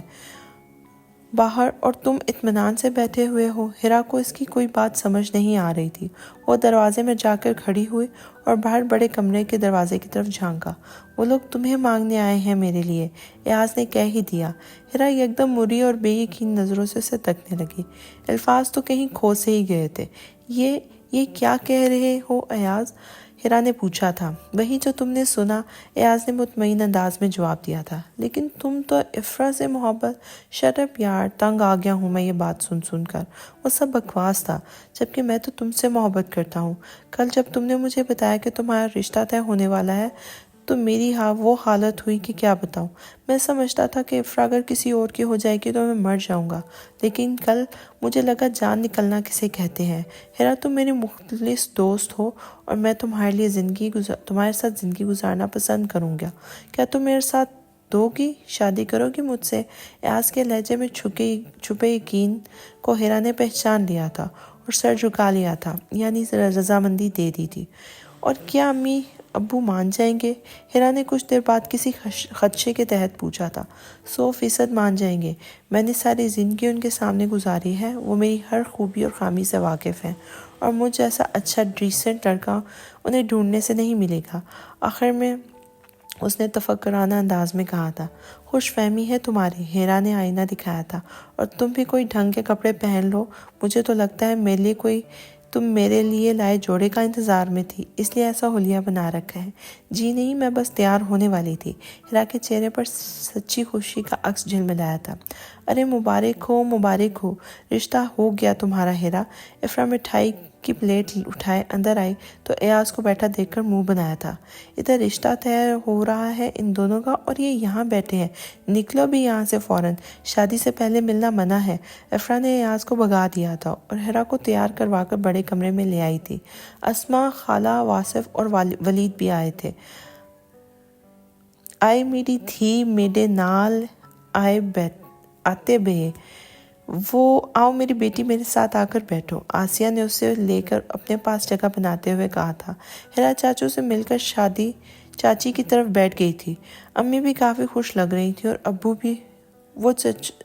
A: باہر، اور تم اطمینان سے بیٹھے ہوئے ہو۔ ہیرا کو اس کی کوئی بات سمجھ نہیں آ رہی تھی۔ وہ دروازے میں جا کر کھڑی ہوئی اور باہر بڑے کمرے کے دروازے کی طرف جھانکا۔ وہ لوگ تمہیں مانگنے آئے ہیں میرے لیے، ایاز نے کہہ ہی دیا۔ ہیرا یکدم مری اور بے یقین نظروں سے اسے تکنے لگی۔ الفاظ تو کہیں کھو سے ہی گئے تھے۔ یہ کیا کہہ رہے ہو ایاز؟ ہیرا نے پوچھا تھا۔ وہی جو تم نے سنا، ایاز نے مطمئن انداز میں جواب دیا تھا۔ لیکن تم تو افرا سے محبت… شٹ اپ یار، تنگ آ گیا ہوں میں یہ بات سن کر۔ وہ سب بکواس تھا، جبکہ میں تو تم سے محبت کرتا ہوں۔ کل جب تم نے مجھے بتایا کہ تمہارا رشتہ طے ہونے والا ہے تو میری وہ حالت ہوئی کہ کیا بتاؤں۔ میں سمجھتا تھا کہ افرا اگر کسی اور کی ہو جائے گی تو میں مر جاؤں گا، لیکن کل مجھے لگا جان نکلنا کسے کہتے ہیں۔ ہیرا، تم میری مخلص دوست ہو اور میں تمہارے ساتھ زندگی گزارنا پسند کروں گا۔ کیا تم میرے ساتھ دو گی؟ شادی کرو گی مجھ سے؟ ایاز کے لہجے میں چھپے یقین کو ہیرا نے پہچان لیا تھا اور سر جھکا لیا تھا، یعنی رضامندی دے دی تھی۔ اور کیا امی ابو مان جائیں گے؟ ہیرا نے کچھ دیر بعد کسی خدشے کے تحت پوچھا تھا۔ 100% مان جائیں گے۔ میں نے ساری زندگی ان کے سامنے گزاری ہے، وہ میری ہر خوبی اور خامی سے واقف ہیں، اور مجھ جیسا اچھا ڈیسنٹ لڑکا انہیں ڈھونڈنے سے نہیں ملے گا۔ آخر میں اس نے تفکرانہ انداز میں کہا تھا۔ خوش فہمی ہے تمہاری، ہیرا نے آئینہ دکھایا تھا، اور تم بھی کوئی ڈھنگ کے کپڑے پہن لو۔ مجھے تو لگتا ہے تم میرے لیے لائے جوڑے کا انتظار میں تھی، اس لیے ایسا حلیہ بنا رکھا ہے۔ جی نہیں، میں بس تیار ہونے والی تھی۔ ہیرا کے چہرے پر سچی خوشی کا عکس جھلملایا تھا۔ ارے مبارک ہو، رشتہ ہو گیا تمہارا ہیرا۔ افرا مٹھائی کی پلیٹ اٹھائے اندر آئی تو ایاز کو بیٹھا دیکھ کر منہ بنایا تھا۔ ادھر رشتہ طے ہو رہا ہے ان دونوں کا، اور یہ یہاں بیٹھے ہیں۔ نکلو بھی یہاں سے فوراً، شادی سے پہلے ملنا منع ہے۔ افرا نے ایاز کو بھگا دیا تھا اور ہیرا کو تیار کروا کر بڑے کمرے میں لے آئی تھی۔ اسما، خالہ، واصف اور ولید بھی آئے تھے۔ آئے میری دھی میرے نال آتے بے، وہ آؤ میری بیٹی میرے ساتھ آ کر بیٹھو، آسیہ نے اسے لے کر اپنے پاس جگہ بناتے ہوئے کہا تھا۔ ہیرا چاچو سے مل کر چاچی کی طرف بیٹھ گئی تھی۔ امی بھی کافی خوش لگ رہی تھی اور ابو بھی۔ وہ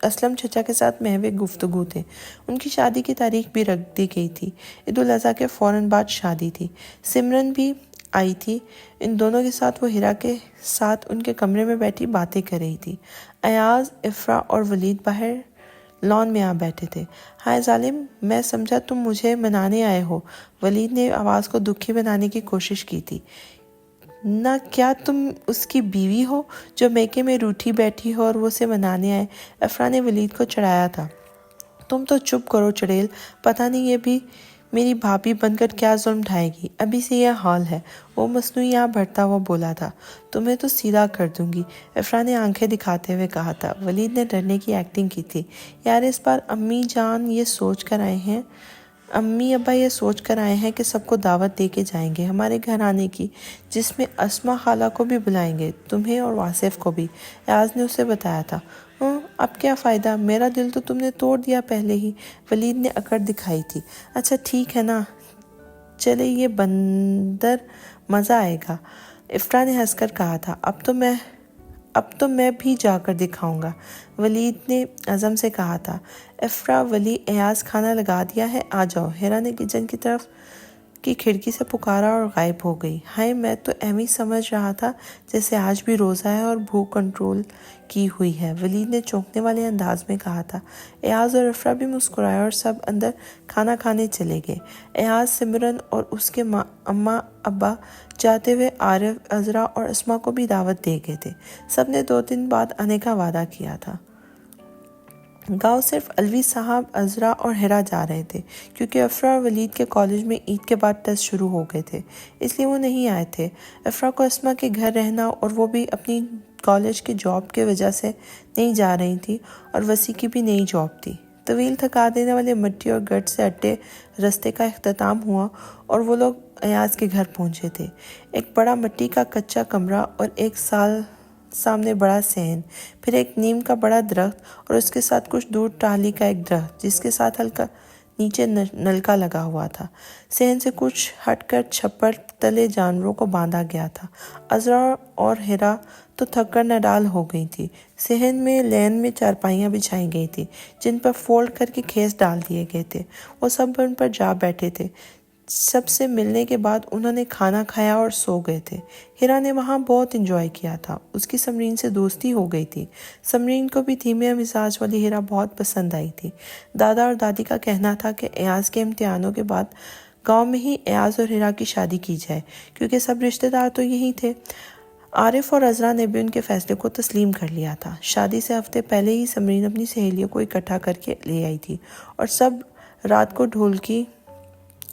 A: اسلم چچا کے ساتھ محو گفتگو تھے۔ ان کی شادی کی تاریخ بھی رکھ دی گئی تھی۔ عید الاضحیٰ کے فوراً بعد شادی تھی۔ سمرن بھی آئی تھی۔ ان دونوں کے ساتھ وہ ہیرا کے ساتھ ان کے کمرے میں بیٹھی باتیں کر رہی تھی۔ ایاز، افرا اور ولید باہر لان میں آ بیٹھے تھے۔ ہائے ظالم، میں سمجھا تم مجھے منانے آئے ہو۔ ولید نے آواز کو دکھی بنانے کی کوشش کی تھی۔ نہ، کیا تم اس کی بیوی ہو جو میکے میں روٹھی بیٹھی ہو اور وہ اسے منانے آئے؟ افرا نے ولید کو چڑھایا تھا۔ تم تو چپ کرو چڑیل، پتہ نہیں یہ بھی میری بھابھی بن کر کیا ظلم ڈھائے گی۔ ابھی سے یہ حال ہے، وہ مصنوعی آنکھ بھرتا ہوا بولا تھا۔ تمہیں تو سیدھا کر دوں گی، افرا نے آنکھیں دکھاتے ہوئے کہا تھا۔ ولید نے ڈرنے کی ایکٹنگ کی تھی۔ یار، اس بار امی ابا یہ سوچ کر آئے ہیں کہ سب کو دعوت دے کے جائیں گے ہمارے گھر آنے کی، جس میں اسما خالہ کو بھی بلائیں گے، تمہیں اور واصف کو بھی، ایاز نے اسے بتایا تھا۔ اب کیا فائدہ، میرا دل تو تم نے توڑ دیا پہلے ہی، ولید نے اکڑ دکھائی تھی۔ اچھا ٹھیک ہے نا، چلے یہ بندر، مزہ آئے گا، افرا نے ہنس کر کہا تھا۔ اب تو میں بھی جا کر دکھاؤں گا، ولید نے عزم سے کہا تھا۔ افرا، ولی، ایاز، کھانا لگا دیا ہے، آ جاؤ، ہیرا نے کچن کی کی کھڑکی سے پکارا اور غائب ہو گئی۔ ہائے، میں تو ایویں سمجھ رہا تھا جیسے آج بھی روزہ ہے اور بھوک کنٹرول کی ہوئی ہے، ولید نے چونکنے والے انداز میں کہا تھا۔ ایاز اور افرا بھی مسکرائے اور سب اندر کھانا کھانے چلے گئے۔ ایاز، سمرن اور اس کے اماں ابا جاتے ہوئے عارف، عذرا اور اسما کو بھی دعوت دے گئے تھے۔ سب نے 2 دن بعد آنے کا وعدہ کیا تھا۔ گاؤں صرف الوی صاحب، عذرا اور ہیرا جا رہے تھے کیونکہ افرا اور ولید کے کالج میں عید کے بعد ٹیسٹ شروع ہو گئے تھے، اس لیے وہ نہیں آئے تھے۔ افرا کو اسما کے گھر رہنا اور وہ بھی اپنی کالج کی جاب کی وجہ سے نہیں جا رہی تھی، اور وسیع کی بھی نئی جاب تھی۔ طویل تھکا دینے والے مٹی اور گرد سے اٹے رستے کا اختتام ہوا اور وہ لوگ ایاز کے گھر پہنچے تھے۔ ایک بڑا مٹی کا کچا کمرہ اور ایک سال سامنے بڑا صحن، پھر ایک نیم کا بڑا درخت اور اس کے ساتھ کچھ دور ٹہلی کا ایک درخت جس کے ساتھ ہلکا نیچے نلکا لگا ہوا تھا۔ صحن سے کچھ ہٹ کر چھپر تلے جانوروں کو باندھا گیا تھا۔ عذرا اور ہیرا تو تھک کر نڈال ہو گئی تھی۔ صحن میں لین میں چارپائیاں بچھائی گئی تھی جن پر فولڈ کر کے کھیس ڈال دیے گئے تھے۔ وہ سب ان پر جا بیٹھے تھے۔ سب سے ملنے کے بعد انہوں نے کھانا کھایا اور سو گئے تھے۔ ہیرا نے وہاں بہت انجوائے کیا تھا، اس کی سمرین سے دوستی ہو گئی تھی۔ سمرین کو بھی دھیمے مزاج والی ہیرا بہت پسند آئی تھی۔ دادا اور دادی کا کہنا تھا کہ ایاز کے امتحانوں کے بعد گاؤں میں ہی ایاز اور ہیرا کی شادی کی جائے کیونکہ سب رشتہ دار تو یہی تھے۔ عارف اور عذرا نے بھی ان کے فیصلے کو تسلیم کر لیا تھا۔ شادی سے ہفتے پہلے ہی سمرین اپنی سہیلیوں کو اکٹھا کر کے لے آئی تھی اور سب رات کو ڈھولکی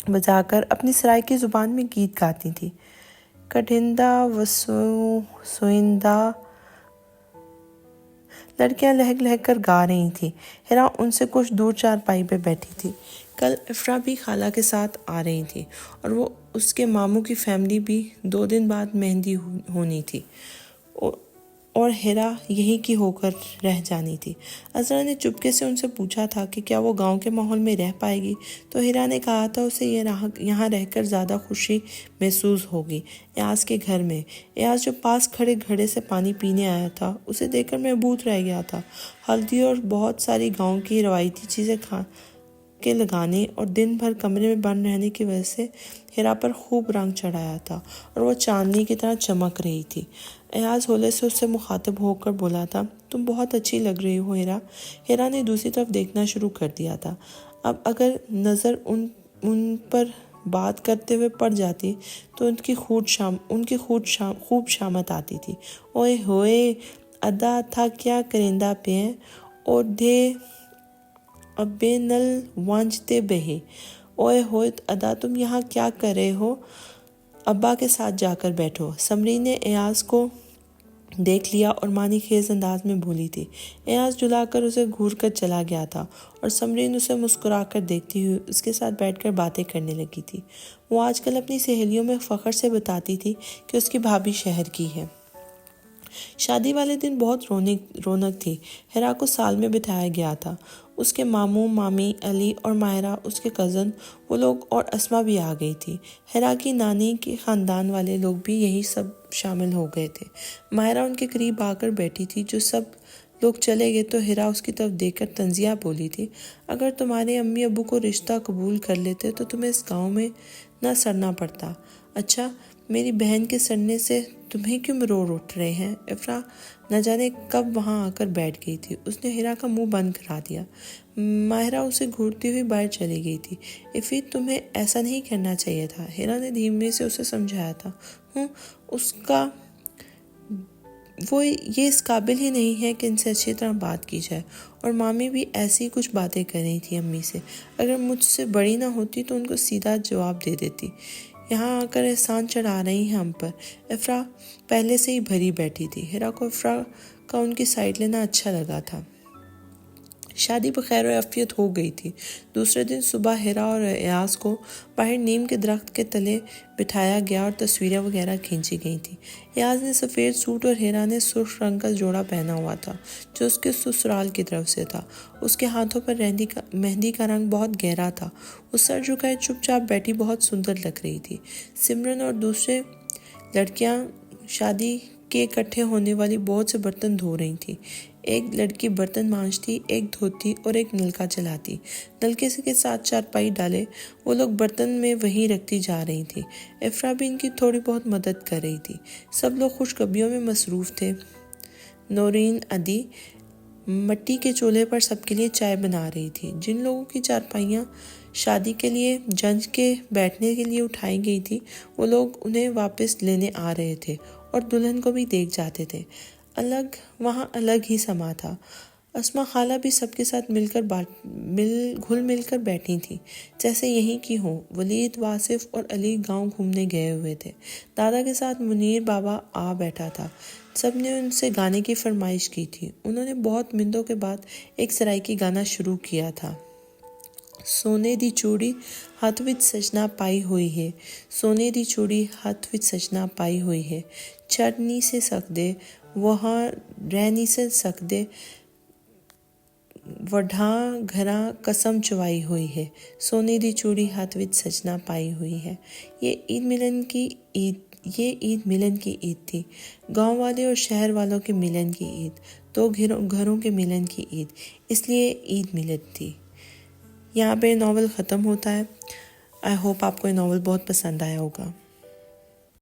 A: بجا کر اپنی سرائیکی زبان میں گیت گاتی تھی۔ کٹھندہ سوئندہ لڑکیاں لہک لہک کر گا رہی تھیں۔ ہیرا ان سے کچھ دور چارپائی پہ بیٹھی تھی۔ کل افرا بھی خالہ کے ساتھ آ رہی تھی اور وہ اس کے ماموں کی فیملی بھی 2 دن بعد مہندی ہونی تھی اور ہیرا یہی کی ہو کر رہ جانی تھی۔ عذرا نے چپکے سے ان سے پوچھا تھا کہ کیا وہ گاؤں کے ماحول میں رہ پائے گی، تو ہیرا نے کہا تھا اسے یہاں رہ کر زیادہ خوشی محسوس ہوگی ایاز کے گھر میں۔ ایاز جو پاس کھڑے گھڑے سے پانی پینے آیا تھا اسے دیکھ کر محبوط رہ گیا تھا۔ ہلدی اور بہت ساری گاؤں کی روایتی چیزیں کھا کے لگانے اور دن بھر کمرے میں بند رہنے کی وجہ سے ہیرا پر خوب رنگ چڑھایا تھا اور وہ چاندنی کی طرح چمک رہی تھی۔ ایاز ہولے سے اس سے مخاطب ہو کر بولا تھا، تم بہت اچھی لگ رہی ہو ہیرا۔ ہیرا نے دوسری طرف دیکھنا شروع کر دیا تھا۔ اب اگر نظر ان پر بات کرتے ہوئے پڑ جاتی تو ان کی خوب شامت آتی تھی۔ اوئے ہوئے ادا تھا کیا کرندہ پہ اور دھے ابے نل وانجتے بہے۔ اوئے ہوئے ادا، تم یہاں کیا کر رہے ہو؟ ابا کے ساتھ جا کر بیٹھو۔ سمرین نے ایاز کو دیکھ لیا اور معنی خیز انداز میں بولی تھی۔ ایاز جھلا کر اسے گھور کر چلا گیا تھا اور سمرین اسے مسکرا کر دیکھتی ہوئی اس کے ساتھ بیٹھ کر باتیں کرنے لگی تھی۔ وہ آج کل اپنی سہیلیوں میں فخر سے بتاتی تھی کہ اس کی بھابھی شہر کی ہے۔ شادی والے دن بہت رونق تھی۔ ہیرا کو سال میں بٹھایا گیا تھا۔ اس کے ماموں، مامی، علی اور ماہرہ اس کے کزن، وہ لوگ اور اسما بھی آ گئی تھی۔ ہیرا کی نانی کے خاندان والے لوگ بھی یہی سب شامل ہو گئے تھے۔ ماہرہ ان کے قریب آ کر بیٹھی تھی۔ جو سب لوگ چلے گئے تو ہیرا اس کی طرف دیکھ کر طنزیہ بولی تھی، اگر تمہارے امی ابو کو رشتہ قبول کر لیتے تو تمہیں اس گاؤں میں نہ سڑنا پڑتا۔ اچھا، میری بہن کے سڑنے سے تمہیں کیوں رو اٹھ رہے ہیں؟ افرا نہ جانے کب وہاں آ کر بیٹھ گئی تھی۔ اس نے ہیرا کا منہ بند کرا دیا۔ ماہرہ اسے گھورتی ہوئی باہر چلی گئی تھی۔ افی، تمہیں ایسا نہیں کرنا چاہیے تھا، ہیرا نے دھیمے سے اسے سمجھایا تھا۔ وہ یہ اس قابل ہی نہیں ہے کہ ان سے اچھی طرح بات کی جائے، اور مامی بھی ایسی کچھ باتیں کر رہی تھی امی سے۔ اگر مجھ سے بڑی نہ ہوتی تو ان کو سیدھا جواب دے دیتی۔ یہاں آ کر احسان چڑھا رہی ہیں ہم پر۔ افرا پہلے سے ہی بھری بیٹھی تھی۔ ہیرا کو افرا کا ان کی سائڈ لینا اچھا لگا تھا۔ شادی بخیر و عافیت ہو گئی تھی۔ دوسرے دن صبح ہیرا اور ایاز کو باہر نیم کے درخت کے تلے بٹھایا گیا اور تصویریں وغیرہ کھینچی گئی تھیں۔ ایاز نے سفید سوٹ اور ہیرا نے سرخ رنگ کا جوڑا پہنا ہوا تھا جو اس کے سسرال کی طرف سے تھا۔ اس کے ہاتھوں پر مہندی کا رنگ بہت گہرا تھا۔ وہ سر جھکائے چپ چاپ بیٹھی بہت سندر لگ رہی تھی۔ سمرن اور دوسرے لڑکیاں شادی کے اکٹھے ہونے والی بہت سے برتن دھو رہی تھیں۔ ایک لڑکی برتن مانجتی، ایک دھوتی اور ایک نلکا چلاتی۔ نلکے کے ساتھ چارپائی ڈالے وہ لوگ برتن میں وہیں رکھتی جا رہی تھی۔ افرا بھی ان کی تھوڑی بہت مدد کر رہی تھی۔ سب لوگ خوشخبریوں میں مصروف تھے۔ نورین ادی مٹی کے چولہے پر سب کے لیے چائے بنا رہی تھی۔ جن لوگوں کی چارپائیاں شادی کے لیے جج کے بیٹھنے کے لیے اٹھائی گئی تھی وہ لوگ انہیں واپس لینے آ رہے تھے اور دلہن کو بھی دیکھ جاتے تھے۔ وہاں الگ ہی سما تھا۔ اسما خالہ بھی سب کے ساتھ گھل مل کر بیٹھی تھی جیسے یہیں کی ہوں۔ ولید، واصف اور علی گاؤں گھومنے گئے ہوئے تھے۔ دادا کے ساتھ منیر بابا آ بیٹھا تھا۔ سب نے ان سے گانے کی فرمائش کی تھی۔ انہوں نے بہت منتوں کے بعد ایک سرائکی گانا شروع کیا تھا۔ سونے دی چوڑی ہاتھ وچ سجنا پائی ہوئی ہے، سونے دی چوڑی ہاتھ وچ سجنا پائی ہوئی ہے، چڑھ نہیں سے سکدے وہاں رہ نہیں سے سکدے، وڈھاں گھراں قسم چوائی ہوئی ہے، سونے دی چوڑی ہاتھ وچ سجنا پائی ہوئی ہے۔ یہ عید ملن کی عید تھی، گاؤں والے اور شہر والوں کے ملن کی عید، دو گھروں کے ملن کی عید، اس لیے عید ملن تھی۔ یہاں پہ ناول ختم ہوتا ہے۔ آئی ہوپ آپ کو یہ ناول بہت پسند آیا ہوگا۔